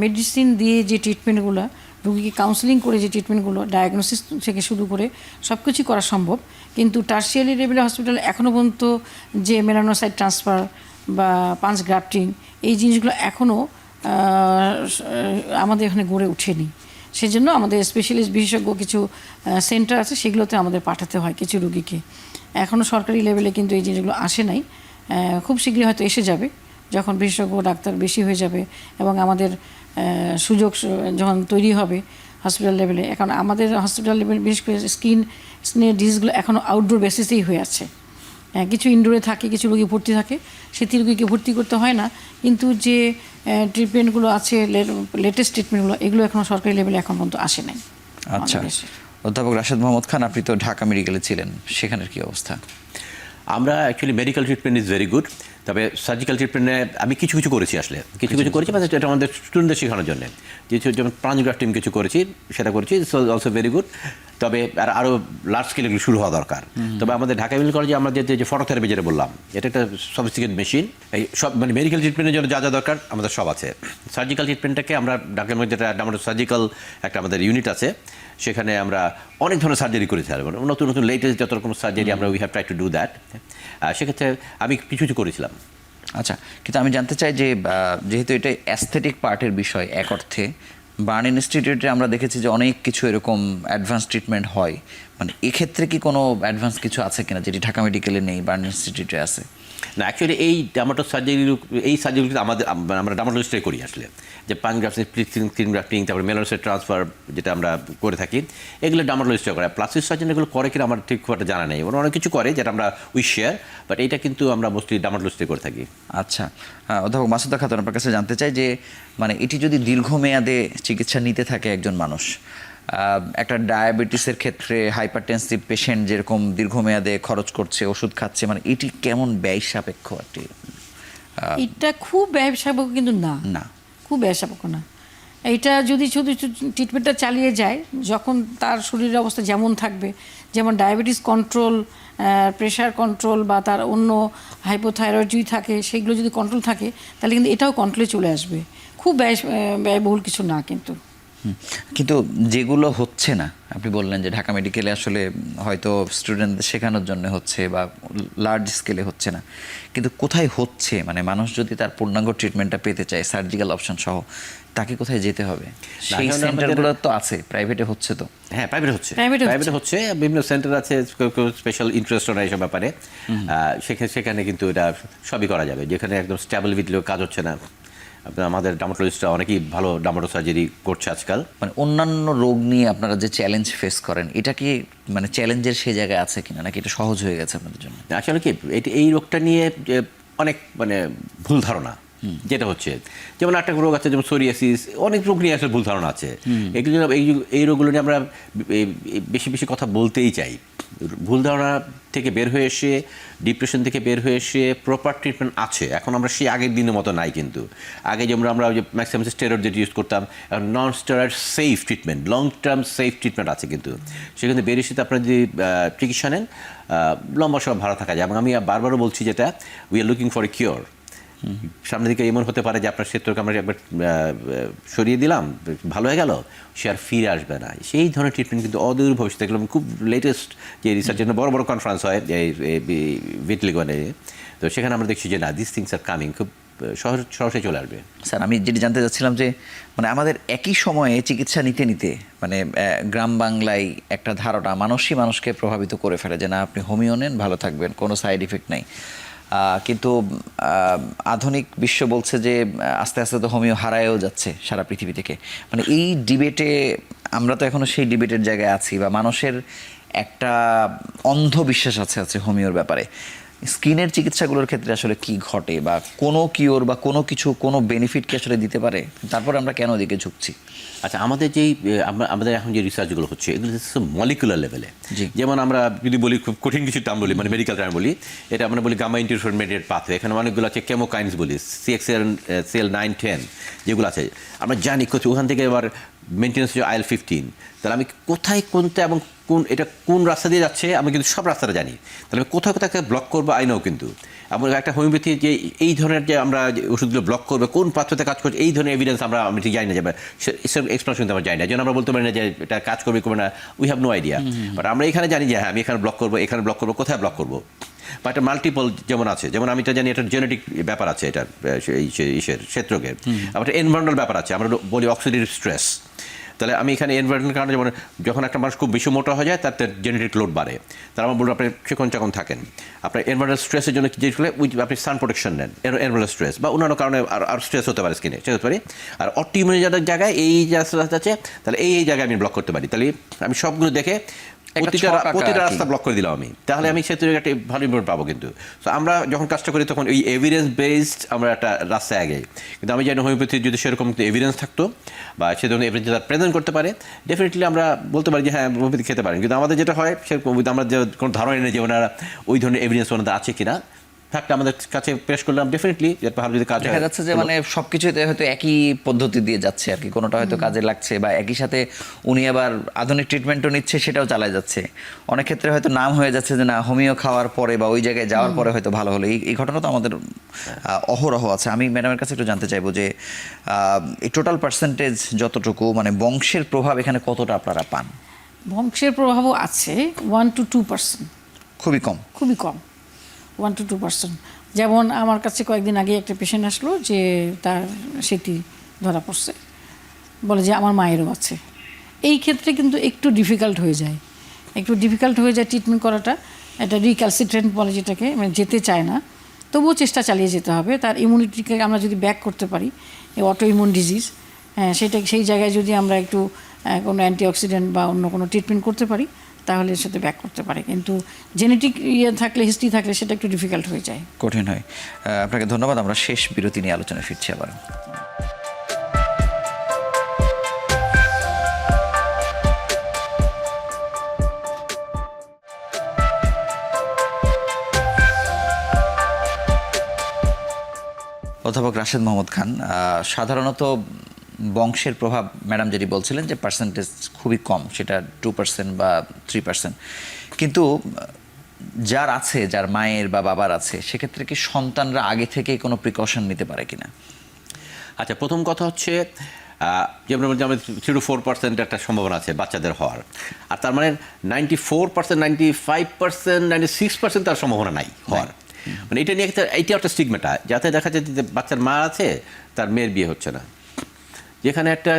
মেডিসিন দিয়ে যে ট্রিটমেন্টগুলো, রোগীকে কাউন্সেলিং করে যে ট্রিটমেন্টগুলো, ডায়াগনোসিস থেকে শুরু করে সব কিছুই করা সম্ভব, কিন্তু টার্সিয়ারি লেভেলের হসপিটালে এখনও পর্যন্ত যে মেলানোসাইট ট্রান্সফার বা পাঞ্চ গ্রাফটিং এই জিনিসগুলো এখনও আমাদের এখানে গড়ে ওঠেনি। সেজন্য আমাদের স্পেশালিস্ট বিশেষজ্ঞ কিছু সেন্টার আছে, সেগুলোতে আমাদের পাঠাতে হয় কিছু রোগীকে। এখনও সরকারি লেভেলে কিন্তু এই জিনিসগুলো আসে নাই, খুব শীঘ্রই হয়তো এসে যাবে যখন বিশেষজ্ঞ ডাক্তার বেশি হয়ে যাবে এবং আমাদের সুযোগ যখন তৈরি হবে হসপিটাল লেভেলে। এখন আমাদের হসপিটাল লেভেল বিশেষ করে স্কিনের ডিজিজগুলো এখনও আউটডোর বেসিসেই হয়ে আছে। কিছু ইনডোরে থাকে, কিছু রোগী ভর্তি থাকে, সেটি রোগীকে ভর্তি করতে হয় না, কিন্তু যে ট্রিটমেন্টগুলো আছে লেটেস্ট ট্রিটমেন্টগুলো এগুলো এখনও সরকারি লেভেলে এখন পর্যন্ত আসে নাই। আচ্ছা, অধ্যাপক রাশেদ মোহাম্মদ খান, আপনি তো ঢাকা মেডিকেলে ছিলেন, সেখানের কি অবস্থা? আমরা actually medical treatment is very good, তবে সার্জিক্যাল ট্রিটমেন্টে আমি কিছু করেছি, আসলে কিছু করেছি, মানে এটা আমাদের স্টুডেন্টদের শেখানোর জন্য, যেমন প্রাণগ্রাফটিং কিছু করেছি, সেটা করেছি, ইটস অলসো ভেরি গুড। তবে আরও লার্জ স্কেলে এগুলো শুরু হওয়া দরকার। তবে আমাদের ঢাকা মেডিকেল কলেজে আমরা যে ফটোথেরাপি যেটা বললাম, এটা একটা সফিস্টিকেট মেশিন। এই সব মানে মেডিকেল ট্রিটমেন্টের জন্য যা যা দরকার আমাদের সব আছে। সার্জিক্যাল ট্রিটমেন্টটাকে আমরা ঢাকার মধ্যে আমাদের সার্জিক্যাল একটা আমাদের ইউনিট আছে, সেখানে আমরা অনেক ধরনের সার্জারি করেছি, নতুন নতুন লেটেস্ট যত রকম সার্জারি আমরা we have try to do that. সেক্ষেত্রে আমি কিছু করেছিলাম। আচ্ছা, কিন্তু আমি জানতে চাই যে যেহেতু এটা অ্যাস্থেটিক পার্টের বিষয়, এক অর্থে বার্ন ইনস্টিটিউটে আমরা দেখেছি যে অনেক কিছু এরকম অ্যাডভান্স ট্রিটমেন্ট হয়, মানে এক্ষেত্রে কি কোনো অ্যাডভান্স কিছু আছে কিনা যেটি ঢাকা মেডিকেলে নেই, বার্ন ইনস্টিটিউটে আছে? না, অ্যাকচুয়ালি এই ডার্মাটো সার্জারি, এই সার্জারিগুলো আমরা ডার্মাটোলজিস্টে করি আসলে, যে পানগ্রাফটিং, স্ক্রিন গ্রাফটিং, তারপরে মেলানোসাইট ট্রান্সফার যেটা আমরা করে থাকি, এগুলো ডার্মাটোলজিস্টে করে। প্লাস্টিক সার্জন এগুলো করে কিনা আমার ঠিক খুব একটা জানা নেই, ওরা অনেক কিছু করে যেটা আমরা উই শেয়ার, বাট এটা কিন্তু আমরা মোস্টলি ডার্মাটোলজিস্টে করে থাকি। আচ্ছা, অধ্যাপক মাসুদা খাতুন, আপনার কাছে জানতে চাই যে মানে এটি যদি দীর্ঘমেয়াদে চিকিৎসা নিতে থাকে একজন মানুষ, একটা ডায়াবেটিসের ক্ষেত্রে হাইপারটেনসিভ পেশেন্ট যেরকম দীর্ঘমেয়াদে খরচ করছে, ওষুধ খাচ্ছে, মানে এটি কেমন ব্যয় সাপেক্ষ? এটা খুব ব্যয় সাপেক্ষ কিন্তু না, খুব ব্যয় সাপেক্ষ না। এটা যদি শুধু ট্রিটমেন্টটা চালিয়ে যায়, যখন তার শরীরের অবস্থা যেমন থাকবে, যেমন ডায়াবেটিস কন্ট্রোল, প্রেশার কন্ট্রোল বা তার অন্য হাইপোথাইরয়েড যদি থাকে, সেগুলো যদি কন্ট্রোল থাকে, তাহলে কিন্তু এটাও কন্ট্রোলে চলে আসবে। খুব ব্যয়বহুল কিছু না কিন্তু। কিন্তু যেগুলো হচ্ছে না, আপনি বললেন যে ঢাকা মেডিকেলে আসলে হয়তো স্টুডেন্টদের শেখানোর জন্য হচ্ছে বা লার্জ স্কেলে হচ্ছে না, কিন্তু কোথায় হচ্ছে, মানে মানুষ যদি তার পূর্ণাঙ্গ ট্রিটমেন্টটা পেতে চায় সার্জিক্যাল অপশন সহ, তাকে কোথায় যেতে হবে? সেই সেন্টারগুলো তো আছে, প্রাইভেটে হচ্ছে তো? হ্যাঁ, প্রাইভেটে হচ্ছে, বিভিন্ন সেন্টার আছে, স্পেশাল ইন্টারেস্ট ওরা এইসব ব্যাপারে, সেখানে কিন্তু এটা সবই করা যাবে, যেখানে একদম স্ট্যাবল ভিতরেও কাজ হচ্ছে না। আমাদের ডার্মাটোলজিস্টরা অনেকেই ভালো ডার্মাটো সার্জারি করছে আজকাল। মানে অন্যান্য রোগ নিয়ে আপনারা যে চ্যালেঞ্জ ফেস করেন, এটা কি মানে চ্যালেঞ্জের সেই জায়গায় আছে কিনা, নাকি এটা সহজ হয়ে গেছে আপনাদের জন্য? আসলে কি এই রোগটা নিয়ে অনেক মানে ভুল ধারণা যেটা হচ্ছে, যেমন একটা রোগ আছে যেমন সোরিয়াসিস, অনেক রোগ নিয়ে আসলে ভুল ধারণা আছে। এগুলো এই রোগগুলো নিয়ে আমরা বেশি কথা বলতেই চাই। ভুল ধারণা থেকে বের হয়ে এসে, ডিপ্রেশন থেকে বের হয়ে এসে প্রপার ট্রিটমেন্ট আছে। এখন আমরা সেই আগের দিনের মতো নাই, কিন্তু আগে যেমন আমরা ওই যে ম্যাক্সিমাম স্টেরয়েড যেটা ইউজ করতাম, নন steroid safe treatment, long term safe treatment আছে, কিন্তু সেখানে বের এসে আপনারা যদি চিকিৎসা নেন, লম্বা সময় ভালো থাকা যায়। এবং আমি বারবারও বলছি যেটা, we are looking for a cure. সামনের দিকে এমন হতে পারে যে আপনার ক্ষেত্রকে আমরা একবার সরিয়ে দিলাম, ভালো হয়ে গেল, সে আর ফিরে আসবে না। সেই ধরনের ট্রিটমেন্ট কিন্তু অদূর ভবিষ্যতে, এগুলো খুব লেটেস্ট যে রিসার্চ জন্য বড় বড় কনফারেন্স হয় ভিটলিগনে, তো সেখানে আমরা দেখছি যে না, দিস থিংস আর কামিং, খুব সহজে চলে আসবে। স্যার, আমি যেটি জানতে চাচ্ছিলাম যে মানে আমাদের একই সময়ে চিকিৎসা নিতে নিতে মানে গ্রাম বাংলায় একটা ধারণা মানুষকে প্রভাবিত করে ফেলে যে না, আপনি হোমিও নেন, ভালো থাকবেন, কোনো সাইড ইফেক্ট নাই। কিন্তু আধুনিক বিশ্ব বলছে যে আস্তে আস্তে তো হোমিও হারায়ও যাচ্ছে সারা পৃথিবী থেকে। মানে এই ডিবেটে আমরা তো এখনও সেই ডিবেটের জায়গায় আছি, বা মানুষের একটা অন্ধবিশ্বাস আছে হোমিওর ব্যাপারে। স্কিনের চিকিৎসাগুলোর ক্ষেত্রে আসলে কি ঘটে, বা কোনো কিওর বা কোনো কিছু, কোনো বেনিফিট কি আসলে দিতে পারে? তারপরে আমরা কেন দিকে ঝুঁকছি? আচ্ছা, আমাদের এখন যে রিসার্চগুলো হচ্ছে, এগুলো মলিকুলার লেভেলে। যেমন আমরা যদি বলি, খুব কঠিন কিছু টার্ম বলি, মানে মেডিকেল টার্ম বলি, এটা আমরা বলি গামা ইন্টারফেরন মেডিয়েটেড পাথওয়ে। এখানে অনেকগুলো আছে, কেমোকাইন্স বলি, CXCL9, 10 যেগুলো আছে, আমরা জানি ওখান থেকে এবার মেনটেন্স হচ্ছে IL-15, তাহলে আমি কোথায় কোনটা এবং কোন রাস্তা দিয়ে যাচ্ছে আমি কিন্তু সব রাস্তাটা জানি। তাহলে আমি কোথায় কোথায় ব্লক করবো আইনও কিন্তু এবং একটা হোমিওপ্যাথি যে এই ধরনের যে আমরা যে ওষুধগুলো ব্লক করবে কোন পাত্রতে কাজ করছে এই ধরনের এভিডেন্স আমি ঠিক জানি না, যাবে এক্সপ্লেনেশন আমরা জানি না, যেন আমরা বলতে পারি না যে এটা কাজ করবে করবে না, we have no idea. But আমরা এখানে জানি যে হ্যাঁ আমি এখানে ব্লক করবো, এখানে ব্লক করবো, কোথায় ব্লক করবো, বা একটা মাল্টিপল যেমন আছে, যেমন আমি এটা জানি একটা জেনেটিক ব্যাপার আছে এটার ক্ষেত্রকে, আবার একটা এনভায়রনমেন্টাল ব্যাপার আছে, আমরা বলি অক্সিডেটিভ স্ট্রেস। তাহলে আমি এখানে এনভায়রনমেন্টের কারণে যেমন যখন একটা মানুষ খুব বেশি মোটা হয়ে যায় তার জেনেটিক লোড বাড়ে, তার আমার বলবো আপনি চিকন চাকন থাকেন, আপনার এনভায়রনমেন্টাল স্ট্রেসের জন্য যে আপনি সান প্রোটেকশন নেন, এনভায়রনমেন্টাল স্ট্রেস বা অন্যান্য কারণে আর স্ট্রেস হতে পারে স্কিনে, সে হতে পারে। আর অটোইমিউনিটির জায়গায় এই রাস্তা আছে, তাহলে এই জায়গায় আমি ব্লক করতে পারি, তাহলে আমি সবগুলো দেখে প্রতিটা রাস্তা ব্লক করে দিলাম আমি, তাহলে আমি সেতুর একটা ভালো ইম্প্রুভ পাবো। কিন্তু তো আমরা যখন কাজটা করি তখন ওই এভিডেন্স বেসড আমরা একটা রাস্তায় আগে, কিন্তু আমি জানি হোমিওপ্যাথি যদি সেরকম এভিডেন্স থাকতো বা সে ধরনের এভিডেন্স তারা প্রেজেন্ট করতে পারে, ডেফিনেটলি আমরা বলতে পারি যে হ্যাঁ হোমিওপ্যাথি খেতে পারেন। কিন্তু আমাদের যেটা হয় সেরকম আমরা যে কোনো ধারণা নেই যে ওনারা ওই ধরনের এভিডেন্স ওনাদের আছে কিনা, ফ্যাক্ট আমাদের কাছে পেশ করলাম, ডেফিনেটলি ভালো যদি কাজ দেখা যাচ্ছে যে মানে সবকিছুতে হয়তো একই পদ্ধতি দিয়ে যাচ্ছে আর কি, কোনোটা হয়তো কাজে লাগছে বা একই সাথে উনি আবার আধুনিক ট্রিটমেন্টও নিচ্ছে, সেটাও চালায় যাচ্ছে। অনেক ক্ষেত্রে হয়তো নাম হয়ে যাচ্ছে যে না হোমিও খাওয়ার পরে বা ওই জায়গায় যাওয়ার পরে হয়তো ভালো হলো। এই ঘটনা তো আমাদের অহরহ আছে। আমি ম্যাডামের কাছে একটু জানতে চাইবো যে এই টোটাল পার্সেন্টেজ যতটুকু মানে বংশের প্রভাব এখানে কতটা আপনারা পান? বংশের প্রভাবও আছে 1 to 2%, খুবই কম, খুবই কম, 1 to 2%। যেমন আমার কাছে কয়েকদিন আগে একটা পেশেন্ট আসলো যে তার সেটি ধরা পড়ছে, বলে যে আমার মায়েরও আছে। এই ক্ষেত্রে কিন্তু একটু ডিফিকাল্ট হয়ে যায় ট্রিটমেন্ট করাটা। এটা রিক্যালসিট্রেন্ট বলে যেটাকে, মানে যেতে চায় না, তবুও চেষ্টা চালিয়ে যেতে হবে। তার ইমিউনিটিকে আমরা যদি ব্যাক করতে পারি, এই অটো ইমিউন ডিজিজ, হ্যাঁ সেই জায়গায় যদি আমরা একটু কোনো অ্যান্টিঅক্সিডেন্ট বা অন্য কোনো ট্রিটমেন্ট করতে পারি তাহলে এর সাথে ব্যাক করতে পারে। কিন্তু জেনেটিক থাকলে, হিস্ট্রি থাকলে সেটা একটু ডিফিকাল্ট হয়ে যায়, কঠিন হয়। আপনাকে ধন্যবাদ। আমরা শেষ বিরতি নিয়ে আলোচনায় ফিরছি আবার। অধ্যাপক রাশেদ মোহাম্মদ খান, সাধারণত বংশের প্রভাব ম্যাডাম যেটি বলছিলেন যে পার্সেন্টেজ খুবই কম, সেটা 2% বা 3%, কিন্তু যার আছে, যার মায়ের বা বাবার আছে, সেক্ষেত্রে কি সন্তানরা আগে থেকে কোনো প্রিকশন নিতে পারে কিনা? আচ্ছা, প্রথম কথা হচ্ছে যেমন আমাদের 3 to 4% একটা সম্ভাবনা আছে বাচ্চাদের হওয়ার, আর তার মানে 94%, 95%, 96% তার সম্ভাবনা নাই হওয়ার। মানে এটা নিয়ে এইটা একটা স্টিগমাটা, যাতে দেখা যায় যে বাচ্চার মা আছে তার মেয়ের বিয়ে হচ্ছে না, যেখানে একটা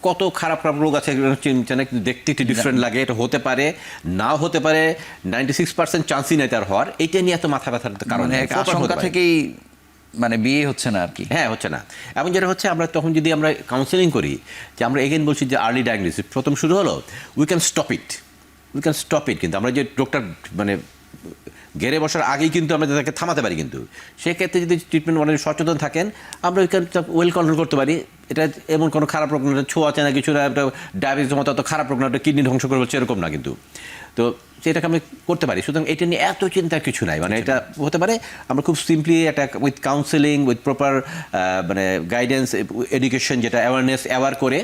কত খারাপ খারাপ রোগ আছে চিন্তা না, কিন্তু দেখতে একটু ডিফারেন্ট লাগে, এটা হতে পারে নাও হতে পারে, 96% চান্সই নেই তার হওয়ার। এইটা নিয়ে এত মাথা ব্যথার কারণ আশঙ্কা থেকেই মানে বিয়ে হচ্ছে না আর কি। হ্যাঁ, হচ্ছে না। এবং যেটা হচ্ছে আমরা তখন যদি আমরা কাউন্সেলিং করি, যে আমরা এগেন বলছি যে আর্লি ডায়াগনোসিস প্রথম শুরু হলো, উই ক্যান স্টপ ইট, কিন্তু আমরা যে রোগটা মানে গেড়ে বসার আগেই কিন্তু আমরা তাদেরকে থামাতে পারি। কিন্তু সেক্ষেত্রে যদি ট্রিটমেন্ট অনেক সচেতন থাকেন, আমরা ওয়েল কন্ট্রোল করতে পারি। এটা এমন কোনো খারাপ রোগ না, ছোঁয়া আছে না কিছু না, একটা ডায়াবেটিস মতো অত খারাপ রোগ না, একটা কিডনি ধ্বংস করে বলছে এরকম না, কিন্তু তো সেটাকে আমি করতে পারি। সুতরাং এটা নিয়ে এত চিন্তার কিছু নাই, মানে এটা হতে পারে আমরা খুব সিম্পলি একটা উইথ কাউন্সেলিং, উইথ প্রপার মানে গাইডেন্স, এডুকেশন, যেটা অ্যাওয়ার করে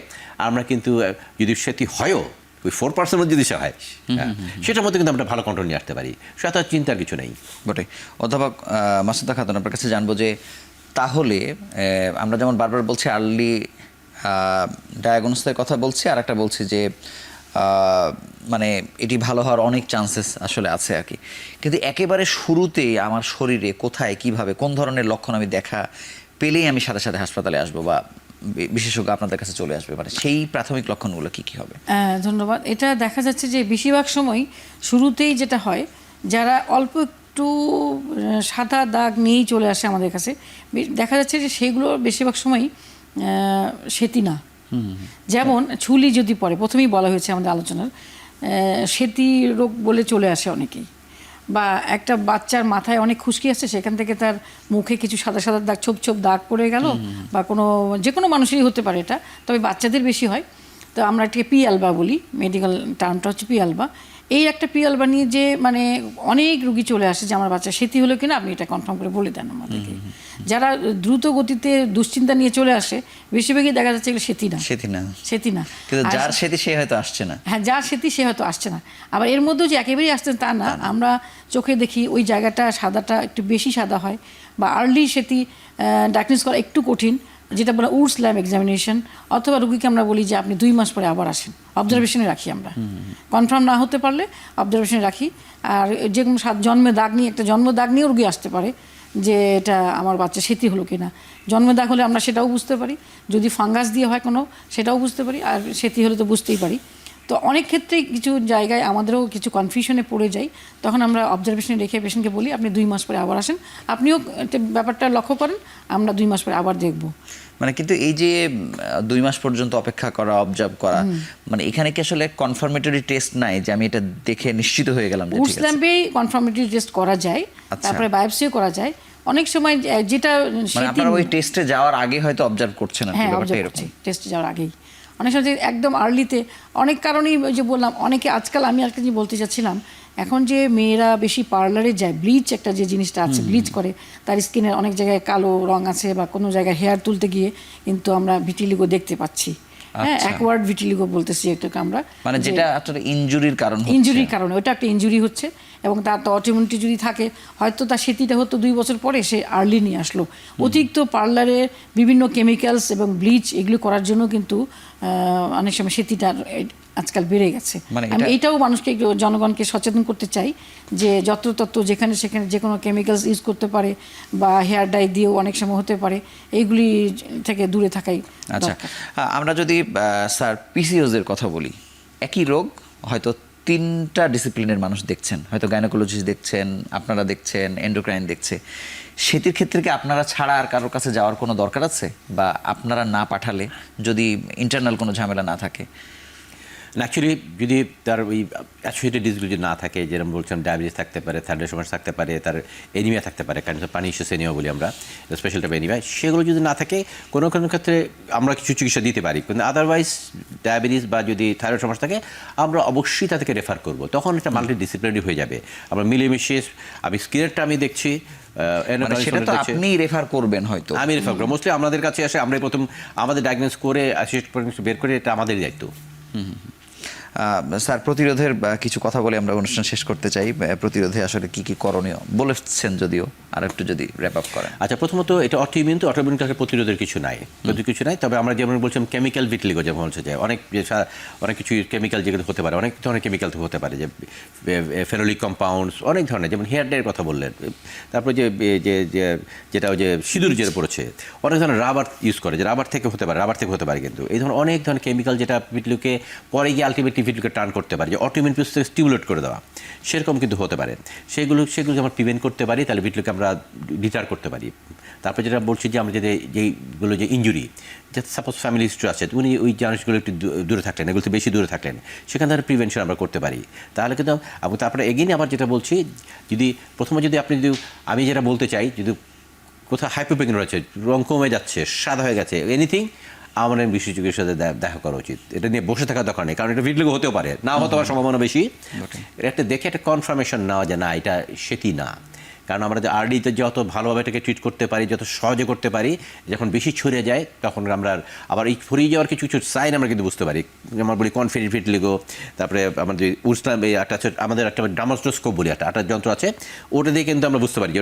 আমরা কিন্তু যদি সেটি হয়ও ওই 4% যদি সে হয়, সেটার মধ্যে কিন্তু আমরা ভালো কন্ট্রোল নিয়ে আসতে পারি, সেটা চিন্তার কিছু নেই। বটে। অধ্যাপক মাসুদা খাতুন, আপনার কাছে জানবো যে তাহলে আমরা যেমন বারবার বলছি আর্লি ডায়াগনোসিসের কথা বলছি, আর একটা বলছি যে মানে এটি ভালো হওয়ার অনেক চান্সেস আসলে আছে আর কি, কিন্তু একেবারে শুরুতেই আমার শরীরে কোথায়, কিভাবে, কোন ধরনের লক্ষণ আমি দেখা পেলেই আমি সাথে সাথে হাসপাতালে আসবো বা বিশেষজ্ঞ আপনাদের কাছে চলে আসবে, মানে সেই প্রাথমিক লক্ষণগুলো কি কি হবে? ধন্যবাদ। এটা দেখা যাচ্ছে যে বেশিরভাগ সময় শুরুতেই যেটা হয়, যারা অল্প একটু সাদা দাগ নিয়েই চলে আসে আমাদের কাছে, দেখা যাচ্ছে যে সেগুলো বেশিরভাগ সময় সেতি না। যেমন ছুলি যদি পড়ে, প্রথমেই বলা হয়েছে আমাদের আলোচনার, সেতি রোগ বলে চলে আসে অনেকেই। বা একটা বাচ্চার মাথায় অনেক খুশকি আসছে, সেখান থেকে তার মুখে কিছু সাদা সাদা দাগ, ছোপ ছোপ দাগ পড়ে গেল, বা যে কোনো মানুষেরই হতে পারে এটা, তবে বাচ্চাদের বেশি হয়। তো আমরা এটাকে পি অ্যালবা বলি, মেডিকেল টার্মটা হচ্ছে পি অ্যালবা। এই একটা পি অ্যালবা নিয়ে যে মানে অনেক রুগী চলে আসে যে আমার বাচ্চা সেতী হলো কিনা আপনি এটা কনফার্ম করে বলে দেন আমাদেরকে। যারা দ্রুত গতিতে দুশ্চিন্তা নিয়ে চলে আসে বেশিরভাগই দেখা যাচ্ছে এগুলো সেতী না, সেতী না। কিন্তু যার সেতী সে হয়তো আসছে না। হ্যাঁ, যার সেতী সে হয়তো আসছে না। আবার এর মধ্যেও যে একেবারেই আসছে তা না, আমরা চোখে দেখি ওই জায়গাটা সাদাটা একটু বেশি সাদা হয়, বা আর্লি সেতী ডায়াগনোস করা একটু কঠিন, যেটা বলে উডস ল্যাব এক্সামিনেশন, অথবা রুগীকে আমরা বলি যে আপনি 2 মাস পরে আবার আসেন, অবজারভেশনে রাখি আমরা। কনফার্ম না হতে পারলে অবজারভেশনে রাখি। আর যে কোনো জন্মে দাগ নিয়ে, একটা জন্ম দাগ নিয়েও রুগী আসতে পারে যে এটা আমার বাচ্চা সেতী হলো কিনা। জন্মে দাগ হলে আমরা সেটাও বুঝতে পারি, যদি ফাঙ্গাস দিয়ে হয় কোনো সেটাও বুঝতে পারি, আর সেতী হলে তো বুঝতেই পারি। তো অনেক ক্ষেত্রেই কিছু জায়গায় আমাদেরও কিছু কনফিউশনে পড়ে যাই, তখন আমরা অবজারভেশনে রেখে পেশেন্টকে বলি আপনি 2 মাস পরে আবার আসেন, আপনিও ব্যাপারটা লক্ষ্য করেন, আমরা 2 মাস পরে আবার দেখব। মানে কিন্তু এই যে 2 মাস পর্যন্ত অপেক্ষা করা, অবজার্ভ করা, মানে এখানে কি আসলে কনফার্মেটরি টেস্ট নাই যে আমি এটা দেখে নিশ্চিত হয়ে গেলাম যে ঠিক আছে? উডস ল্যাবে কনফার্মেটরি টেস্ট করা যায়, তারপরে বায়োপসিও করা যায়। অনেক সময় যেটা মানে আপনারা ওই টেস্টে যাওয়ার আগে হয়তো অবজার্ভ করছেন আর কি, হ্যাঁ, ব্যাপারটা অবজার্ভ এরকম। করছি টেস্টে যাওয়ার আগেই। অনেক সময় যে একদম আর্লিতে অনেক কারণেই, ওই যে বললাম অনেকে আজকাল, আমি একটা জিনিস বলতে চাচ্ছিলাম, এখন যে মেয়েরা বেশি পার্লারে যায়, ব্লিচ একটা যে জিনিসটা আছে, ব্লিচ করে, তার স্কিনের অনেক জায়গায় কালো রং আছে, বা কোনো জায়গায় হেয়ার তুলতে গিয়ে কিন্তু আমরা ভিটিলিগো দেখতে পাচ্ছি। হ্যাঁ, অ্যাকওয়ার্ড ভিটিলিগো বলতেছি এটাকে আমরা, মানে যেটা আসলে ইনজুরির কারণ, ইনজুরির কারণে, ওটা একটা ইনজুরি হচ্ছে, এবং তার তো অটোইমিউনিটি যদি থাকে, হয়তো তার সেতিটা হতো 2 বছর পরে, সে আর্লি নিয়ে আসলো। অতিরিক্ত পার্লারে বিভিন্ন কেমিক্যালস এবং ব্লিচ এগুলো করার জন্য কিন্তু অনেক সময় সেতিটা আজকাল বেড়ে গেছে। আমি এইটাও মানুষকে, জনগণকে সচেতন করতে চাই যে যত্রতত্র যেখানে সেখানে যে কোনো কেমিক্যালস ইউজ করতে পারে, বা হেয়ার ডাই দিয়েও অনেক সময় হতে পারে, এইগুলি থেকে দূরে থাকাই। আচ্ছা, আমরা যদি স্যার পিসিওএস এর কথা বলি, একই রোগ হয়তো 3টা ডিসিপ্লিনের মানুষ দেখছেন, হয়তো গাইনোকোলজিস্ট দেখছেন, আপনারা দেখছেন, এন্ডোক্রাইন দেখছে, সেটির ক্ষেত্রে কি আপনারা ছাড়া আর কারোর কাছে যাওয়ার কোনো দরকার আছে, বা আপনারা না পাঠালে যদি ইন্টারনাল কোনো ঝামেলা না থাকে? অ্যাকচুয়ালি যদি তার ওই অ্যাসোসিয়েটেড ডিজিজগুলো যদি না থাকে, যেরকম বলছিলাম ডায়াবেটিস থাকতে পারে, থাইরয়েড সমস্যা থাকতে পারে, তার এনিমিয়া থাকতে পারে, কারণ পানি ইস্যুস এনিমিয়া বলি আমরা, স্পেশাল টাইপ এনিমিয়া, সেগুলো যদি না থাকে কোনো কোনো ক্ষেত্রে আমরা কিছু চিকিৎসা দিতে পারি। কিন্তু আদারওয়াইজ ডায়াবেটিস বা যদি থাইরয়েড সমস্যা থাকে, আমরা অবশ্যই তাদেরকে রেফার করব। তখন একটা মাল্টি ডিসিপ্লিনারি হয়ে যাবে। আমরা মিলেমিশে, আমি স্কিনেরটা আমি দেখছি, সেটা তো আপনি রেফার করবেন হয়তো। আমি রেফার করব, মোস্টলি আমাদের কাছে আসে, আমরা প্রথম আমাদের ডায়াগনোস করে অ্যাসিস্ট বের করে, এটা আমাদেরই দায়িত্ব। স্যার, প্রতিরোধের কিছু কথা বলে আমরা অনুষ্ঠান শেষ করতে চাই। প্রতিরোধে আসলে কি কি করণীয় বলেছেন, যদিও আর একটু যদি র্যাপ আপ করেন। আচ্ছা, প্রথমত এটা অটোইমিউন, তো অটোইমিউন কাছে প্রতিরোধের কিছু নাই, কিছু নাই। তবে আমরা যেমন বলছিলাম কেমিক্যাল ভিটিলিগো, যেমন হচ্ছে যে অনেক কিছু কেমিক্যাল যেগুলো হতে পারে, অনেক ধরনের কেমিক্যাল হতে পারে, যে ফেনোলিক কম্পাউন্ডস, অনেক ধরনের, যেমন হেয়ার ডাইয়ের কথা বললেন, তারপরে যেটা ওই যে সিঁদুর যেটা পড়েছে, অনেক ধরনের রাবার ইউজ করে, যে রাবার থেকে হতে পারে, কিন্তু এই ধরনের অনেক ধরনের কেমিক্যাল যেটা ভিটিলিগোকে পরে গিয়ে আলটিমেটলি ভিটিলিগোকে টার্ন করতে পারে, যে অটোইমিউন প্রসেসকে স্টিমুলেট করে দেওয়া, সেরকম কিন্তু হতে পারে। সেগুলোকে আমরা প্রিভেন্ট করতে পারি, তাহলে ভিটিলিগোকে আমরা ডিটার করতে পারি। তারপর যেটা বলছি যে আমরা যেগুলো যে ইঞ্জুরি, যে সাপোজ ফ্যামিলি হিস্ট্রি আছে, উনি ওই জিনিসগুলো একটু দূরে থাকলেন, এগুলো বেশি দূরে থাকলেন, সেখান থেকে প্রিভেনশন আমরা করতে পারি। তাহলে কিন্তু তারপরে এগিয়ে আবার যেটা বলছি, প্রথমে আমি যেটা বলতে চাই, যদি কোথাও হাইপোপিগমেন্ট রয়েছে, রং কমে যাচ্ছে, সাদা হয়ে গেছে, এনিথিং, আমাদের বিশেষ চিকিৎসার সাথে দেখা করা উচিত। এটা নিয়ে বসে থাকার দরকার নেই, কারণ এটা ভিটিলিগো হতেও পারে, না হতে পারার সম্ভাবনা বেশি। এটা একটা দেখে একটা কনফার্মেশন নেওয়া যে না, এটা সেটি না। কারণ আমরা যে আর্লিতে যত ভালোভাবে এটাকে ট্রিট করতে পারি, যত সহজে করতে পারি, যখন বেশি ছড়িয়ে যায় তখন আমরা আবার এই ছড়িয়ে যাওয়ার কিছু কিছু সাইন আমরা কিন্তু বুঝতে পারি। আমরা বলি কনফিডেন্ট ভিটিলিগো, তারপরে আমাদের উসলাম, আমাদের একটা ডার্মাটোস্কোপ বলি, একটা যন্ত্র আছে, ওটা দিয়ে কিন্তু আমরা বুঝতে পারি যে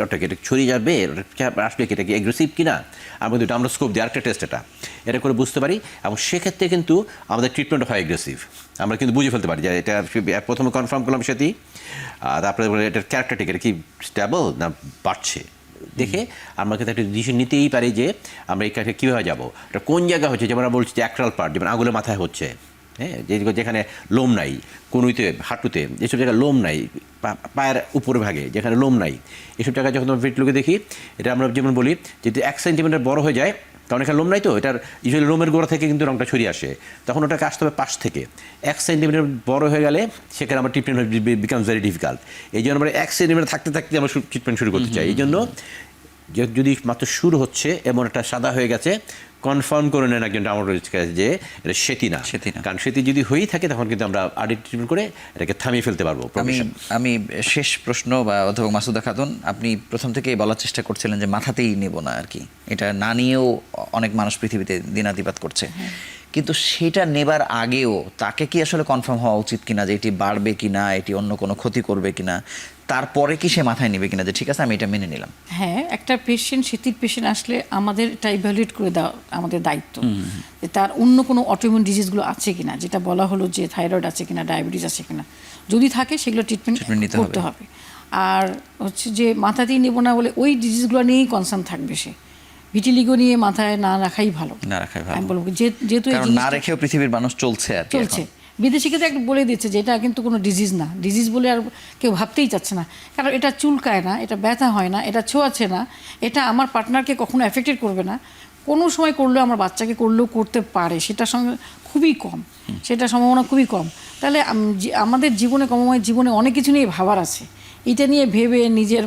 ওটাকে এটা ছড়িয়ে যাবে, ওটা আসবে কি, এটা কি এগ্রেসিভ কিনা। আমরা কিন্তু ডার্মাটোস্কোপ দিয়ে আরেকটা টেস্ট এটা করে বুঝতে পারি, এবং সেক্ষেত্রে কিন্তু আমাদের ট্রিটমেন্ট হয় এগ্রেসিভ। আমরা কিন্তু বুঝে ফেলতে পারি যে এটা প্রথমে কনফার্ম করলাম সেটি, তারপরে এটার ক্যারেক্টারটিক, এটা কি স্টেবল না বাড়ছে, দেখে আমরা কিন্তু একটা ডিসিশন নিতেই পারি যে আমরা এই কাজে কীভাবে যাবো, এটা কোন জায়গায় হচ্ছে। যেমন আমরা বলছি যে অ্যাক্রাল পার্ট, যেমন আঙুলের মাথায় হচ্ছে, হ্যাঁ, যেখানে লোম নাই, কনুইতে, হাঁটুতে, যেসব জায়গায় লোম নাই, পায়ের উপরে ভাগে যেখানে লোম নাই, এসব জায়গায় যখন আমরা ভিটিলিগো দেখি, এটা আমরা যেমন বলি যদি 1 সেন্টিমিটার বড় হয়ে যায়, কারণ এখানে লোম নাই, তো এটার ইউজুয়ালি লোমের গোড়া থেকে কিন্তু রঙটা ছড়িয়ে আসে, তখন ওটাকে আসতে হবে পাশ থেকে। 1 সেন্টিমিটার বড় হয়ে গেলে সেখানে আমার ট্রিটমেন্ট বিকামস ভেরি ডিফিকাল্ট। এই জন্য আমরা 1 সেন্টিমিটার থাকতে আমরা ট্রিটমেন্ট শুরু করতে চাই। এই জন্য যে যদি মাত্র শুরু হচ্ছে এমন একটা সাদা হয়ে গেছে, কনফার্ম করে নেন একজন ডার্মাটোলজিস্ট কাছে যে এটা সেতি না। সেতি না। কারণ সেতি যদি হয়েই থাকে তখন কিন্তু আমরা আর্লি ট্রিটমেন্ট করে এটাকে থামিয়ে ফেলতে পারবো। আমি শেষ প্রশ্ন বা অধ্যাপক মাসুদা খাতুন, আপনি প্রথম থেকেই বলার চেষ্টা করছিলেন যে মাথাতেই নেব না আর কি, এটা না নিয়েও অনেক মানুষ পৃথিবীতে দিনাতিপাত করছে, কিন্তু সেটা নেবার আগেও তাকে কি আসলে কনফার্ম হওয়া উচিত কিনা যে এটি বাড়বে কিনা, এটি অন্য কোনো ক্ষতি করবে কিনা, তারপরে কি সে মাথায় নেবে কিনা যে ঠিক আছে আমি এটা মেনে নিলাম? হ্যাঁ, একটা পেশেন্ট, সেতির পেশেন্ট আসলে আমাদের এটা ইভ্যালুয়েট করে দেওয়া আমাদের দায়িত্ব, যে তার অন্য কোনো অটোইমিউন ডিজিজগুলো আছে কিনা, যেটা বলা হলো যে থাইরয়েড আছে কিনা, ডায়াবেটিস আছে কিনা, যদি থাকে সেগুলো ট্রিটমেন্ট নিতে করতে হবে। আর হচ্ছে যে মাথাতেই নেব না বলে ওই ডিজিজগুলো নিয়েই কনসার্ন থাকবে, সে ভিটিলিগো নিয়ে মাথায় না রাখাই ভালো। না রাখাই ভালো। আমি বলবো যেহেতু কারণ না রেখেও পৃথিবীর মানুষ চলছে আর কি চলছে, এখন। বিদেশি কিন্তু একটা বলে দিচ্ছে যে এটা কিন্তু কোনো ডিজিজ না, ডিজিজ বলে আর কেউ ভাবতেই চাচ্ছে না, কারণ এটা চুলকায় না, এটা ব্যথা হয় না, এটা ছোঁয়াছে না, এটা আমার পার্টনারকে কখনো এফেক্টেড করবে না, কোনো সময় করলেও আমার বাচ্চাকে করলেও করতে পারে, সেটার সঙ্গে খুবই কম, সেটা সম্ভাবনা খুবই কম। তাহলে আমাদের জীবনে কমময় জীবনে অনেক কিছু নিয়ে ভাবার আছে, এটা নিয়ে ভেবে নিজের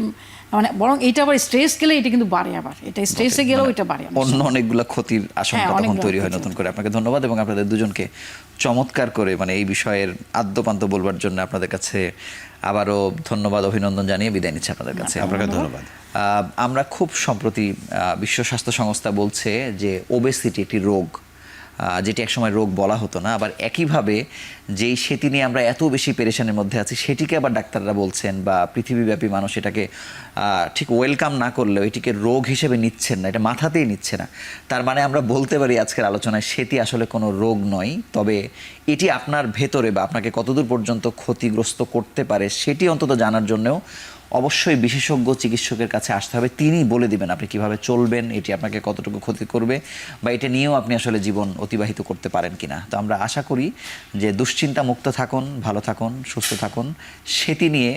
মানে বরং এটা আবার স্ট্রেস গেলে এটা কিন্তু বাড়ে, আবার এটা স্ট্রেসে গেলেও এটা বাড়ে, অন্য অনেকগুলো ক্ষতির আশঙ্কা তখন অনেকগুলো তৈরি হয় ক্ষতি নতুন করে। আপনাকে ধন্যবাদ এবং আপনাদের দুজনকে চমৎকার করে মানে এই বিষয়ের আদ্যপান্ত বলবার জন্য আপনাদের কাছে আবারও ধন্যবাদ, অভিনন্দন জানিয়ে বিদায় নিচ্ছি আপনাদের কাছে। আপনাকে ধন্যবাদ। আমরা খুব সম্প্রতি বিশ্ব স্বাস্থ্য সংস্থা বলছে যে ওবেসিটি একটি রোগ, যেটি একসময় রোগ বলা হতো না, আবার একইভাবে যেই সেটি নিয়ে আমরা এত বেশি পেরেশানের মধ্যে আছি সেটিকে আবার ডাক্তাররা বলছেন বা পৃথিবীব্যাপী মানুষ এটাকে ঠিক ওয়েলকাম না করলেও এটিকে রোগ হিসেবে নিচ্ছেন না, এটা মাথাতেই নিচ্ছে না। তার মানে আমরা বলতে পারি আজকের আলোচনায় সেটি আসলে কোনো রোগ নয়, তবে এটি আপনার ভেতরে বা আপনাকে কতদূর পর্যন্ত ক্ষতিগ্রস্ত করতে পারে সেটি অন্তত জানার জন্যও অবশ্যই বিশেষজ্ঞ চিকিৎসকের কাছে আসতে হবে। তিনি বলে দিবেন আপনি কিভাবে চলবেন, এটি আপনাকে কতটুকু ক্ষতি করবে বা এটা নিয়েও আপনি আসলে জীবন অতিবাহিত করতে পারেন কিনা। তো আমরা আশা করি যে দুশ্চিন্তা মুক্ত থাকুন, ভালো থাকুন, সুস্থ থাকুন, সেটি নিয়ে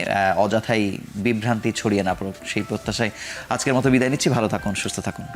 অযথাই বিভ্রান্তি ছড়িয়ে না পড়ুক সেই প্রত্যাশায় আজকের মতো বিদায় নিচ্ছি। ভালো থাকুন, সুস্থ থাকুন।